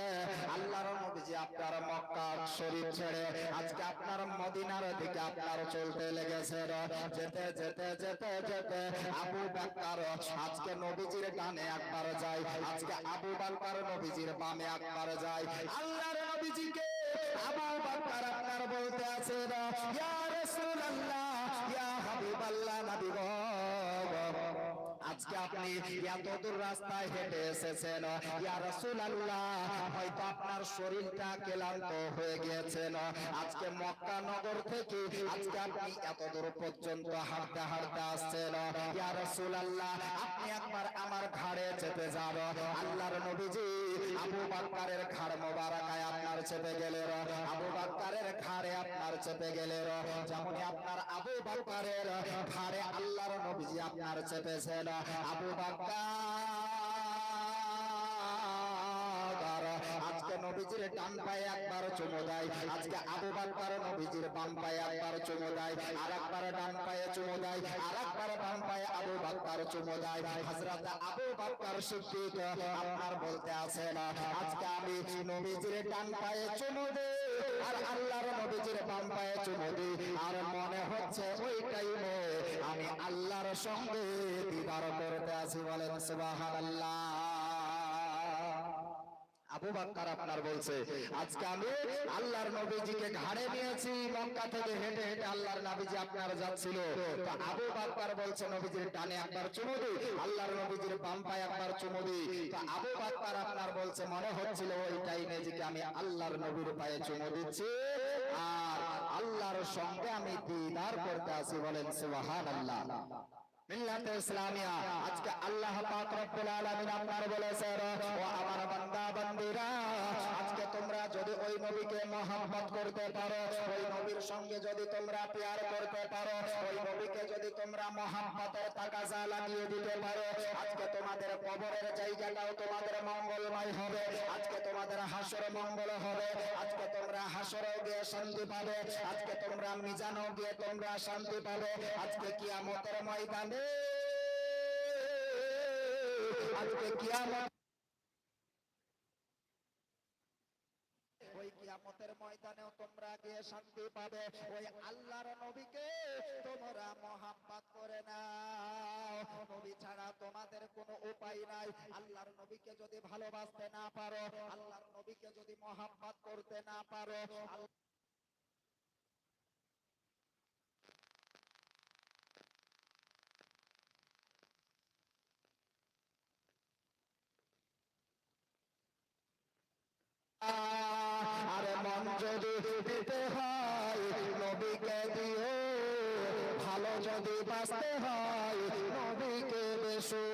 [SPEAKER 2] আল্লাহর নবীজি আপনার মক্কা শরীফ ছেড়ে আজকে আপনার মদিনার দিকে আপনার চলতে লেগেছেন। যেতে যেতে যেতে যেতে আবু বকর আজকে নবীজির ডানে একবার যায়, আজকে আবু বকর নবীজির বামে একবার যায়। আল্লাহর নবীজিকে আবু বকর আপনার বলতে আছে, ইয়া রাসূলুল্লাহ, ইয়া হাবিবাল্লাহ, নবী গো, আজকে আপনি এত দূর রাস্তায় হেঁটে এসেছেন, ইয়া রাসূলুল্লাহ, হয়তো আপনার শরীরটা ক্লান্ত হয়ে গিয়েছেন। আজকে মক্কা নগর থেকে আজকে আপনি এত দূর পর্যন্ত হাঁটতে হাঁটতে আসছেন, ইয়া রাসূলুল্লাহ, আপনি একবার আমার ঘাড়ে চেপে যান। আল্লাহর নবীজি আবু বকরের ঘাড় মোবারকায় আপনার চেপে গেলেন, আবু বকরের ঘাড়ে আপনার চেপে গেলেন। যেমন আপনার আবু বকরের ঘাড়ে আল্লাহর নবীজি আপনার চেপেছেন, আবু বকর আজকে নবীজির ডান পায়ে একবার চুমু দেয়, আজকে আবু বকর নবীজির বাম পায়ে একবার চুমু দেয়, আর একবার ডান পায়ে চুমু দেয়, আর একবার বাম পায়ে আবু বকর চুমু দেয়। হযরত আবু বকর সিদ্দিক আপনার বলতে আছেন, আজকে আমি নবীজির ডান পায়ে চুমু দেই আর আল্লাহর নবীজির বাম পায়ে চুমু দিই, আর মনে হচ্ছে ওই টাইমে আমি আল্লাহর সঙ্গে দিদার করতে আছি। বলেন সুবহানাল্লাহ। আবু বকর আপনার বলছে, আজকে আমি আল্লাহর নবীজিকে ঘাড়ে নিয়েছি, মক্কা থেকে হেঁটে হেঁটে আল্লাহর নবীজি আপনার যাচ্ছিল। তো আবু বকর বলছে নবীজির ডানে একবার চুমু দিই, আল্লাহর নবীজির বাম পায়ে একবার চুমু দিই। তো আবু বকর আপনার বলছে মনে হচ্ছিল ওই টাইমে যে আমি আল্লাহর নবীর পায়ে চুমু দিচ্ছি আর আল্লাহর সঙ্গে আমি দিদার করতে আছি। বলেন সুবহানাল্লাহ। মিল্লাতে ইসলামিয়া, আজকে আল্লাহ পাক রব্বুল আলামিন আপনার বলেছেন, ও আমার বান্দা বান্দীরা, আজকে তোমরা যদি ওই নবীকে মহব্বত করতে পারো, ওই নবীর সঙ্গে যদি তোমরা প্যার করতে পারো, ওই নবীকে যদি তোমরা মহব্বতের তাকাজা লাগিয়ে দিতে পারো, আজকে তোমাদের কবরের জায়গাটাও তোমাদের মঙ্গলময় হবে, আজকে তোমাদের হাসর মঙ্গল হবে, আজকে তোমরা হাসরেও গিয়ে শান্তি পাবে, আজকে তোমরা মিজানও গিয়ে তোমরা শান্তি পাবে, আজকে কিয়ামতের ময়দানে আজকে কিয়ামত ওই কিয়ামতের ময়দানেও তোমরা গিয়ে শান্তি পাবে। ওই আল্লাহর নবীকে তোমরা মহব্বত করে নাও, নবী ছাড়া তোমাদের কোনো উপায় নাই। আল্লাহর নবীকে যদি ভালোবাসতে না পারো, আল্লাহর নবীকে যদি মহব্বত করতে না পারো, আরে মন যদি দিতে হয় নবীকে দিও, ভালো যদি বাঁচতে হয় নবীকে বেশো।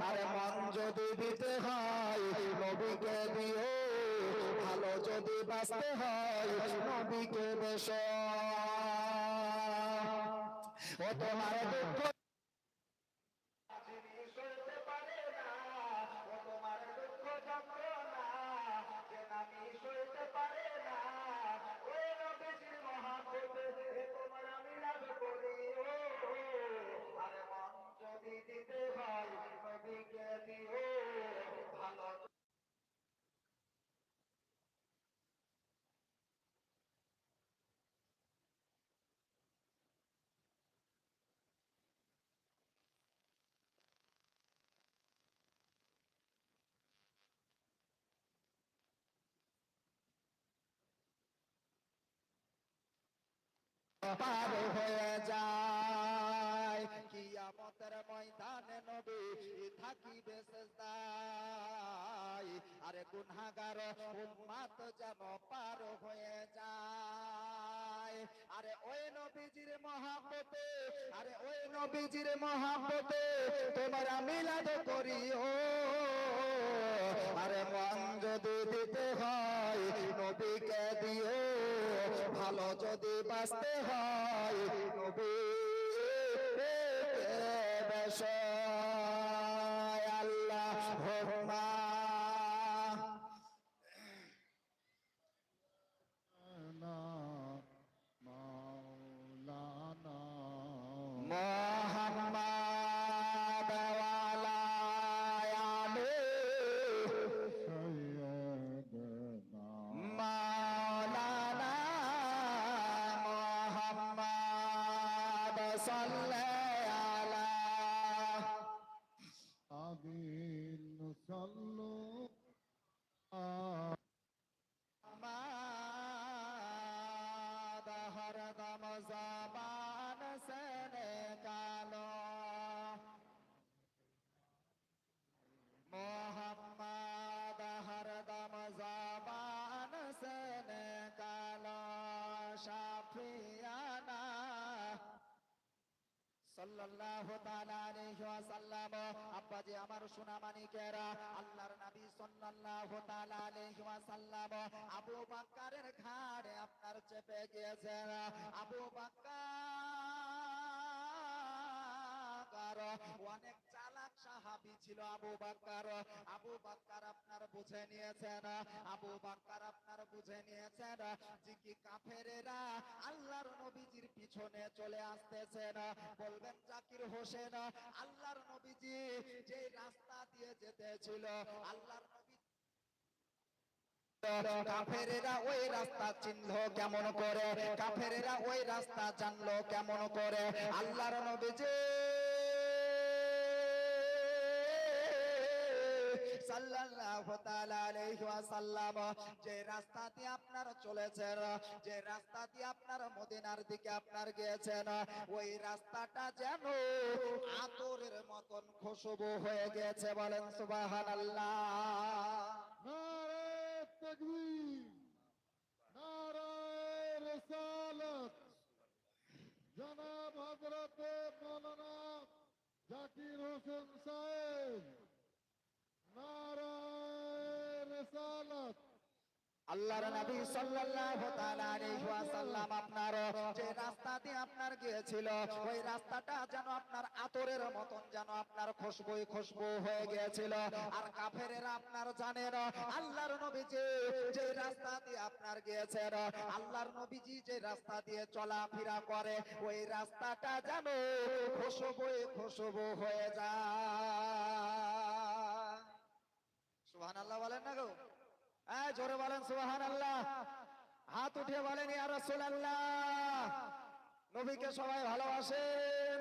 [SPEAKER 2] আরে মন যদি দিতে হয় নবীকে দিও, ভালো যদি বাঁচতে হয় নবীকে বেশো। ও তোমার দুঃখ সইতে পারে না, ও তোমার দুঃখ যন্ত্রণা যে নামি সইতে পারে না, ওই নবীজির মহব্বতে তোমার আমি লাভ করি। ও আরে মন যদি দিতে হয় নবীকে দিও, ভালো পার হয়ে যায়। কিয়ামতের ময়দানে নবী থাকিবে সিজদায়, আরে গুনাহগার উম্মত যেন পার হয়ে যায়। আরে ওই নবীজির মহব্বতে, আরে ওই নবীজির মহব্বতে তোমরা মিলাদ করিও। আরে মন যদি দিতে হয় নবীকে দিও, ভালো যদি বাঁচতে হয় নবী আল্লাহুম্মা
[SPEAKER 3] মাওলানা
[SPEAKER 2] মুহাম্মাদ ওয়ালা আলি
[SPEAKER 3] সাইয়্যিদানা
[SPEAKER 2] মাওলানা মুহাম্মাদ সাল্লাল্লাহু আলা
[SPEAKER 3] আমিন সাল্লু
[SPEAKER 2] محمد ہر دم زبان سے نکالو محمد ہر دم زبان سے نکالو شفیعنا সাল্লাল্লাহু তাআলা আলাইহি ওয়াসাল্লাম। আব্বাজি আমার সোনা মানিকেরা, আল্লাহর নবী সাল্লাল্লাহু তাআলা আলাইহি ওয়াসাল্লাম আবু বকরের ঘাড়ে আপনার চেপে গিয়েছেন। আবু বকর অনেক চালাক সাহাবী ছিল। আবু বকর আপনার বুঝে নিয়েছেন, আবু বকর আপনার বুঝে নিয়েছেন যে কি কাফেরেরা আল্লাহর নবীজির পিছনে চলে আসতেছেন। বলবেন জাকির হোসেন, আল্লাহর নবীজি যে রাস্তা দিয়ে যেতেছিল আল্লাহর নবী কাফেরেরা ওই রাস্তা চিনল কেমন করে, কাফেরেরা ওই রাস্তা জানলো কেমন করে। আল্লাহর নবীজি সাল্লাল্লাহু তাআলা আলাইহি ওয়াসাল্লাম যে রাস্তা দিয়ে আপনার চলেছেন, যে রাস্তা দিয়ে আপনার মদিনার দিকে আপনার গিয়েছেন, ওই রাস্তাটা যেন আতরের মতন খুশবু হয়ে গেছে। বলেন সুবহানাল্লাহ।
[SPEAKER 3] নারে তাকবীর, নারে রিসালাত। জনাব হযরতে মাওলানা জাকির হোসেন সাহেব, নারে রিসালাত।
[SPEAKER 2] আল্লাহর নবী সাল্লাল্লাহু তাআলা আলাইহি ওয়াসাল্লাম আপনার যে রাস্তা দিয়ে আপনার গিয়েছিল ওই রাস্তাটা যেন আপনার আতরের মতন যেন আপনার খুশবু হয়ে গিয়েছিল। আর কাফেরেরা আপনার জানেন আল্লাহর নবীজি যে রাস্তা দিয়ে আপনার গিয়েছেন, আল্লাহর নবীজি যে রাস্তা দিয়ে চলাফেরা করে ওই রাস্তাটা যেন খুশবু হয়ে যায়। সুবহানাল্লাহ বলেন না গো, জোরে বলেন সুবহানাল্লাহ। হাত উঠিয়ে বলেন ইয়া রাসূলুল্লাহ। নবীকে সবাই ভালোবাসেন।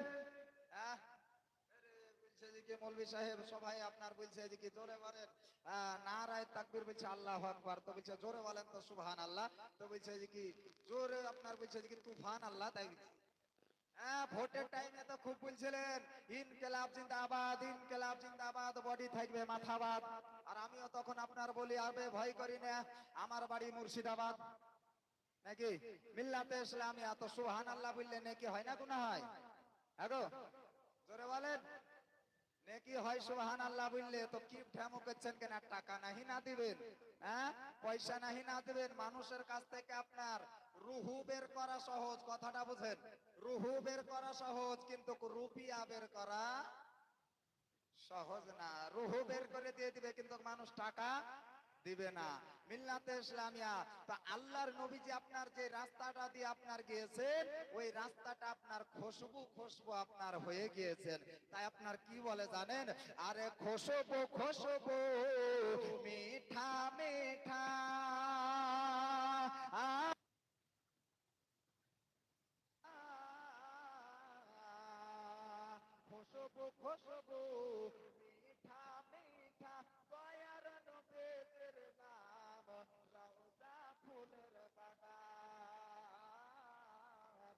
[SPEAKER 2] বলছে যে কি মৌলভী সাহেব সবাই আপনার বলছে যে কি জোরে বলেন নারায়ে তাকবীর, বলছে আল্লাহু আকবার। তো বলছে জোরে বলেন তো সুবহানাল্লাহ। তো বলছে যে কি জোরে আপনার বলছে যে কি তুফান আল্লাহ। তাই ভোটের টাইমে তো খুব বলছিলেন ইনকিলাব জিন্দাবাদ, ইনকিলাব জিন্দাবাদ, বডি থাকবে মাথাবাদ। আর আমিও তখন আপনার বলি আবে ভয় করি না, আমার বাড়ি মুর্শিদাবাদ নাকি মিল্লাতে ইসলামিয়া। তো সুবহানাল্লাহ বললে নাকি হয় না গুনাহ হয়? আগো জোরে বলেন নেকি হয় সুবহানাল্লাহ বললে। তো কি ঠেমো করছেন কেন? টাকা নাহি না দিবেন, পয়সা নাহি না দিবেন, মানুষের কাছ থেকে আপনার রুহু বের করা সহজ। কথাটা বুঝেন, রুহু বের করা সহজ কিন্তু রুপিয়া বের করা সহজ না। রুহু বের করে দিয়ে দিবে কিন্তু মানুষ টাকা দিবে না। মিল্লাতে ইসলামিয়া। তা আল্লাহর নবীজি আপনার যে রাস্তাটা দিয়ে আপনার গিয়েছেন ওই রাস্তাটা আপনার খুশবু আপনার হয়ে গিয়েছেন। তাই আপনার কি বলে জানেন? আরে খুশবু মিঠা মিঠা খুশবু মিঠা মিঠা দয়ার নবীর নাম রওজা ফুলের বাগান,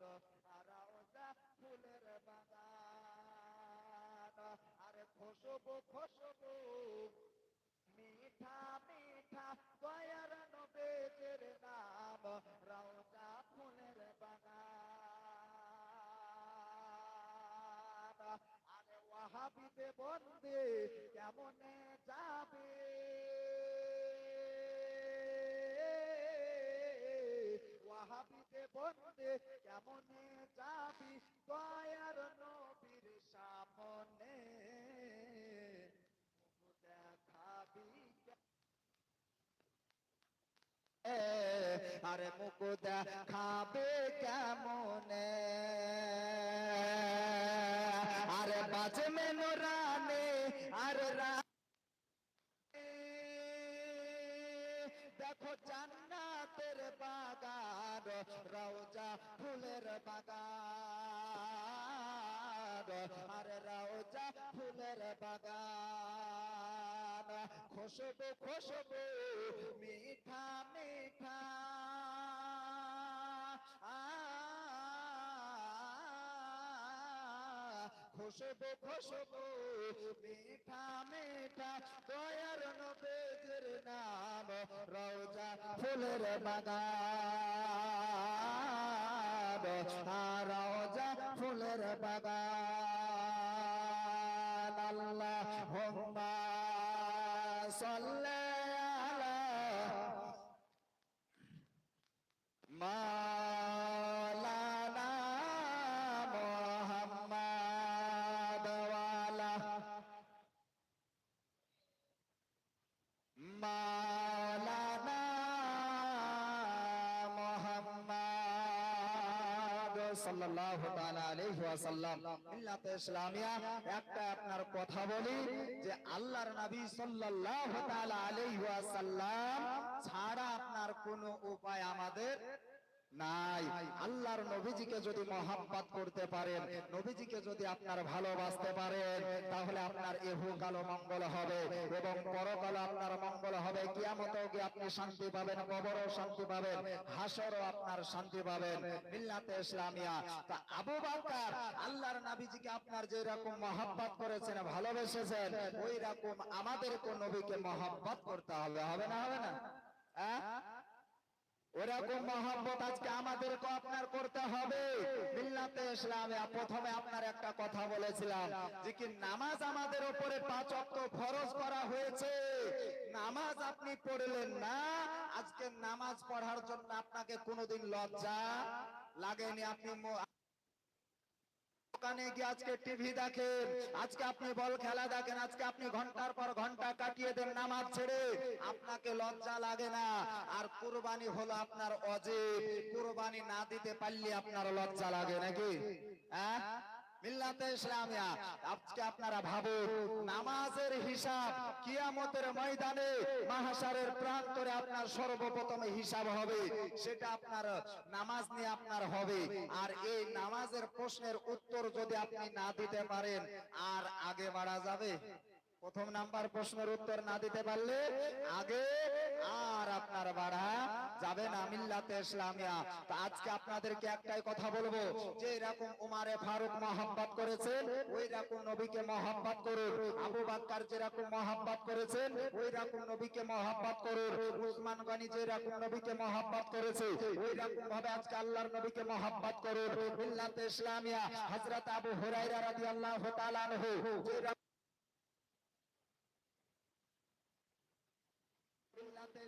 [SPEAKER 2] রওজা ফুলের বাগান। আরে খুশবু
[SPEAKER 1] ওয়াহাবিতে বন্দে কেমনে যাবে, ওয়াহাবিতে বন্দে কেমনে যাবি দয়ার নবীর সামনে, দেখাবি আরে মুখ দেখাবে কেমনে, আরে বাজবে নুরানে আর দেখো জান্নাতের বাগান, রওজা ফুলের বাগান, আরে রওজা ফুলের বাগান, খুশবু খুশবু মিঠা মিঠা, খুশবু খুশবু মিঠা মিঠা, দয়ার নবীর নাম রওজা ফুলের বাগান, রওজা ফুলের বাগান। আল্লাহুম্মা সাল্লি আলা মাওলানা মুহাম্মদ ওয়া আলা মাওলানা মুহাম্মদ সাল্লাল্লাহু তাআলা আলাইহি ওয়াসাল্লাম। মিল্লাতে ইসলামিয়া একটা আপনার কথা বলি যে আল্লাহর নবী সাল্লাল্লাহু তাআলা আলাইহি ওয়াসাল্লাম ছাড়া আপনার কোনো উপায় আমাদের নাই। আল্লাহর নবীজিকে যদি মহব্বত করতে পারেন, নবীজিকে যদি আপনার ভালোবাসতে পারেন, তাহলে আপনার ইহকালও মঙ্গল হবে এবং পরকালও আপনার মঙ্গল হবে। কিয়ামতেও গিয়ে আপনি শান্তি পাবেন, কবরেও শান্তি পাবেন, হাসরেও আপনার শান্তি পাবেন। মিল্লাতে ইসলামিয়া তা আবু বকর আল্লাহর নবীজিকে আপনার যে রকম মহব্বত করেছেন, ভালোবেসেছেন, ওই রকম আমাদেরকে নবীকে মহব্বত করতে হবে। হবে না? হবে না? ওরকম মহব্বত আজকে আমাদেরকে আপনার করতে হবে। মিল্লাতে ইসলামিয়া প্রথমে আপনার একটা কথা বলেছিলাম যে কি নামাজ আমাদের উপরে 5 ওয়াক্ত ফরজ করা হয়েছে, নামাজ আপনি পড়লেন না, আজকে নামাজ পড়ার জন্য আপনাকে কোনোদিন লজ্জা লাগেনি? আপনি দোকানে গিয়ে আজকে টিভি দেখেন, আজকে আপনি বল খেলা দেখেন, আজকে আপনি ঘন্টার পর ঘন্টা কাটিয়ে দেন নামাজ ছেড়ে, আপনাকে লজ্জা লাগে না? আর কুরবানি হলো আপনার ওয়াজিব, কুরবানি না দিতে পারলে আপনার লজ্জা লাগে নাকি? হ্যাঁ? মিল্লাতে ইসলামিয়া আজকে আপনারা ভাবুন, নামাজের হিসাব কিয়ামতের ময়দানে মাহশারের প্রান্তরে আপনার সর্বপ্রথম হিসাব হবে, সেটা আপনার নামাজ নিয়ে আপনার হবে। আর এই নামাজের প্রশ্নের উত্তর যদি আপনি না দিতে পারেন, আর আগে বাড়া যাবে? প্রথম নাম্বার প্রশ্নের উত্তর না দিতে পারলে আগে আর আপনার বাড়া যাবে না। মিল্লাতে ইসলামিয়া তো আজকে আপনাদেরকে একটাই কথা বলবো যে এরকম উমারে ফারুক মহব্বত করেছেন, ওই রকম নবীকে মহব্বত করুন। আবু বকর যেরকম মহব্বত করেছেন, ওই রকম নবীকে মহব্বত করুন। উসমান গনি যেরকম নবীকে মহব্বত করেছে, ওই রকম ভাবে আজকে আল্লাহর নবীকে মহব্বত করুন। মিল্লাতে ইসলামিয়া হযরত আবু হুরায়রা রাদিয়াল্লাহু তাআলা আনহু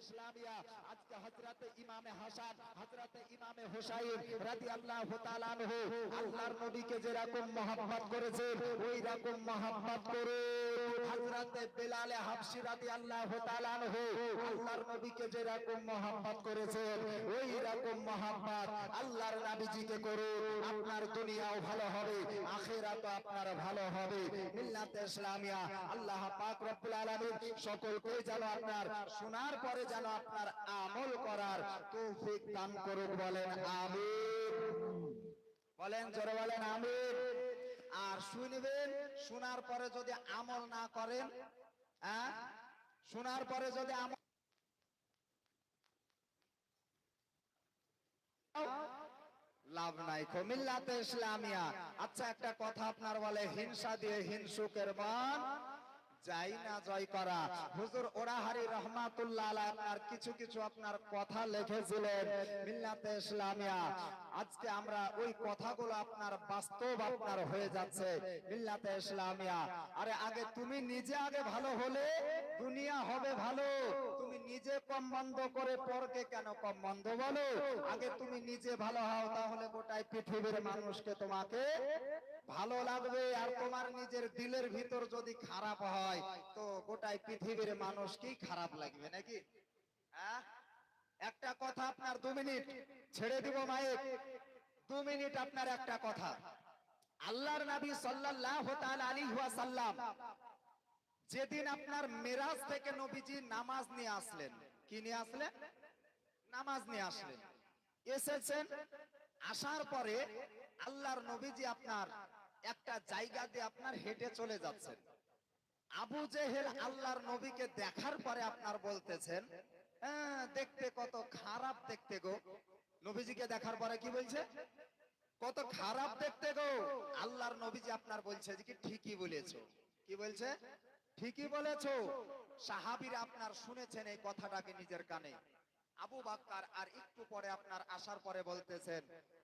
[SPEAKER 1] ইসলামিয়া আজকে হযরত ইমামে হাসান, হযরত ইমামে হুসাইন রাদিয়াল্লাহু তাআলা আনহু আল্লাহর নবীকে যেরকম মহব্বত করেছেন, ওই রকম মহব্বত করুন। হযরত বিলাল হাবশী রাদিয়াল্লাহু তাআলা আনহু আল্লাহর নবীকে যেরকম মহব্বত করেছেন, ওই রকম মহব্বত আল্লাহর নবীজিকে করুন। আপনার দুনিয়াও ভালো হবে, আখিরাতও আপনার ভালো হবে। মিল্লাতে ইসলামিয়া আল্লাহ পাক রব্বুল আলামিন সকলকে যেন আপনার শোনার পরে যেন আপনার আমল করার তৌফিক দান করুক। বলেন আমিন। বলেন জোরে বলেন আমিন। আর শুনবেন, শোনার পরে যদি আমল না করেন, শোনার পরে যদি আমল লাভ নাই। মিল্লাতে ইসলামিয়া আচ্ছা একটা কথা আপনার বলে, হিংসা দিয়ে হিংসুকের মন
[SPEAKER 2] যাই না জয় করা। হুজুর ওরাহারি রহমাতুল্লাহ আলাইহি আপনার কিছু কিছু আপনার কথা লিখেছিলেন মিল্লাতে ইসলামিয়া। আজকে আমরা ওই কথাগুলো আপনার বাস্তব আপনার হয়ে যাচ্ছে মিল্লাতে ইসলামিয়া। আরে আগে তুমি নিজে আগে ভালো হলে দুনিয়া হবে ভালো। তুমি নিজে কম বন্ধ করে পরকে কেন কম বন্ধ বলো? আগে তুমি নিজে ভালো হও, তাহলে গোটাই পৃথিবীর মানুষকে তোমাকে ভালো লাগবে। আর তোমার নিজের দিলের ভিতর যদি খারাপ হয় তো গোটাই পৃথিবীর মানুষকেই খারাপ লাগবে নাকি? হ্যাঁ, একটা কথা আপনার 2 মিনিট ছেড়ে দিব মাইক, 2 মিনিট আপনার একটা কথা। আল্লাহর নবী সাল্লাল্লাহু তাআলা আলাইহি ওয়াসাল্লাম যেদিন আপনার মিরাজ থেকে নবীজি নামাজ নিয়ে আসলেন, কি নিয়ে আসলেন? নামাজ নিয়ে আসলেন। এসেছেন, আসার পরে আল্লাহর নবীজি আপনার একটা জায়গা দিয়ে আপনার হেঁটে চলে যাচ্ছেন। আবু জেহেল আল্লাহর নবীকে দেখার পরে আপনার বলতেছেন, দেখতে কত খারাপ দেখতে গো। নবীজিকে দেখার পরে কি বলছে? কত খারাপ দেখতে গো। আল্লাহর নবীজি আপনার বলছে যে কি ঠিকই বলেছো। কি বলছে? ঠিকই বলেছো। সাহাবীরা আপনার শুনেছেন এই কথাটাকে নিজের কানে। আবু বাক্কার আর একটু পরে আপনার আসার পরে বলতেছেন,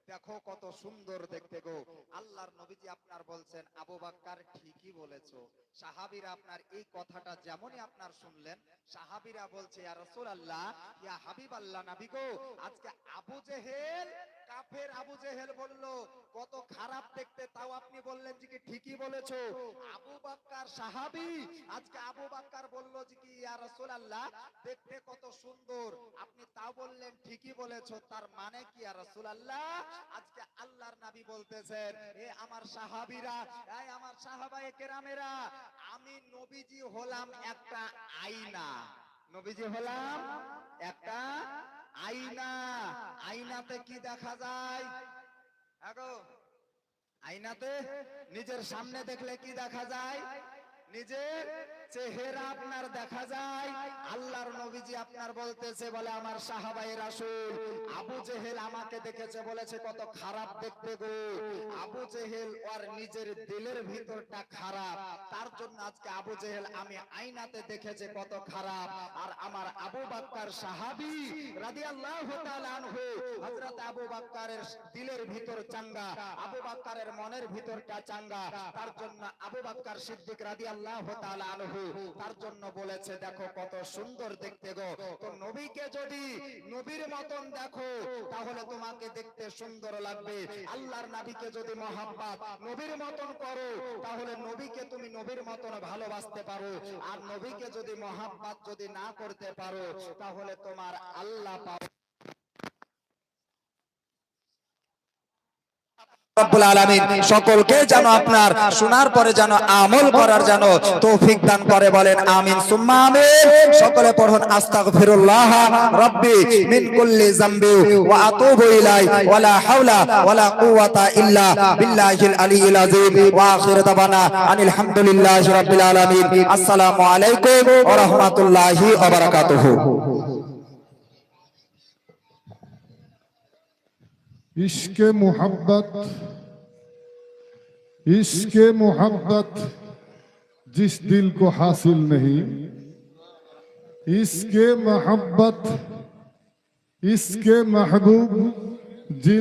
[SPEAKER 2] দেখো কত সুন্দর দেখতে গো। আল্লাহর নবীজি আপনার বলছেন, আবু বাক্কার ঠিকই বলেছো। সাহাবীরা আপনার এই কথাটা যেমনই আপনার শুনলেন, সাহাবীরা বলছে, ইয়া রাসূলুল্লাহ, ইয়া হাবিবাল্লাহ নবী গো, আজকে আবু জেহেল, কাফের আবু জেহেল বলল কত খারাপ দেখতে, তাও আপনি বললেন যে কি ঠিকই বলেছো। আবু বাক্কার সাহাবী, আজকে আবু বাক্কার বলল যে কি ইয়া রাসূলুল্লাহ, দেখতে কত সুন্দর, আপনি তাও বললেন ঠিকই বলেছো। তার মানে কি ইয়া রাসূলুল্লাহ? আজকে আল্লাহর নবী বলতেছেন, এ আমার সাহাবীরা, এই আমার সাহাবায়ে কেরামেরা, আমি নবীজি হলাম একটা আয়না। নবীজি হলাম একটা আয়না। আয়নাতে কি দেখা যায়? আগো আয়নাতে নিজের সামনে দেখলে কি দেখা যায়? নিজের চেহারা আপনার দেখা যায়। আল্লাহর নবীজি আপনার বলতেছে, বলে আমার সাহাবায়ে রাসূল, আবু জেহেল আমাকে দেখেছে, বলেছে কত খারাপ দেখতে গো। আবু জেহেল ওর নিজের দিলের ভিতরটা খারাপ, তার জন্য আজকে আবু জেহেল আমি আয়নাতে দেখেছে কত খারাপ। আর আমার আবু বাক্কার সাহাবী রাদিয়াল্লাহু তাআলা আনহু, হযরত আবু বাক্কারের দিলের ভিতর চাঙ্গা, আবু বাক্কারের মনের ভিতরটা চাঙ্গা, তার জন্য আবু বাক্কার সিদ্দিক রাদিয়াল্লাহু তাআলা আনহু তার জন্য বলেছে, দেখো কত সুন্দর দেখতে গো। তো নবীকে যদি নবীর মতন দেখো তাহলে তোমাকে দেখতে সুন্দর লাগবে। আল্লাহর নবীকে যদি মহব্বত নবীর মতন করো তাহলে নবীকে তুমি নবীর মতন ভালোবাসতে পারো। আর নবীকে যদি মহব্বত যদি না করতে পারো তাহলে তোমার আল্লাহ পাও রব্বুল আলামিন সকলকে যেন আপনার শোনার পরে যেন আমল করার যেন তৌফিক দান করে, বলেন আমিন সুম্মা আমিন। সকলে পড়ুন আস্তাগফিরুল্লাহ রাব্বি মিন কুল্লি যামবি ওয়া আতুবু ইলাই ওয়ালা হাওলা ওয়ালা কুওয়াতা ইল্লা বিল্লাহিল আলিয়্যিল আযীম ওয়া আখিরু দাওয়ানা আনিল হামদুলিল্লাহি রাব্বিল আলামিন। আসসালামু আলাইকুম ওয়া রাহমাতুল্লাহি ওয়া বারাকাতুহু।
[SPEAKER 3] इश्क़े मोहब्बत जिस दिल को हासिल नहीं, इसके मोहब्बत इसके महबूब जिन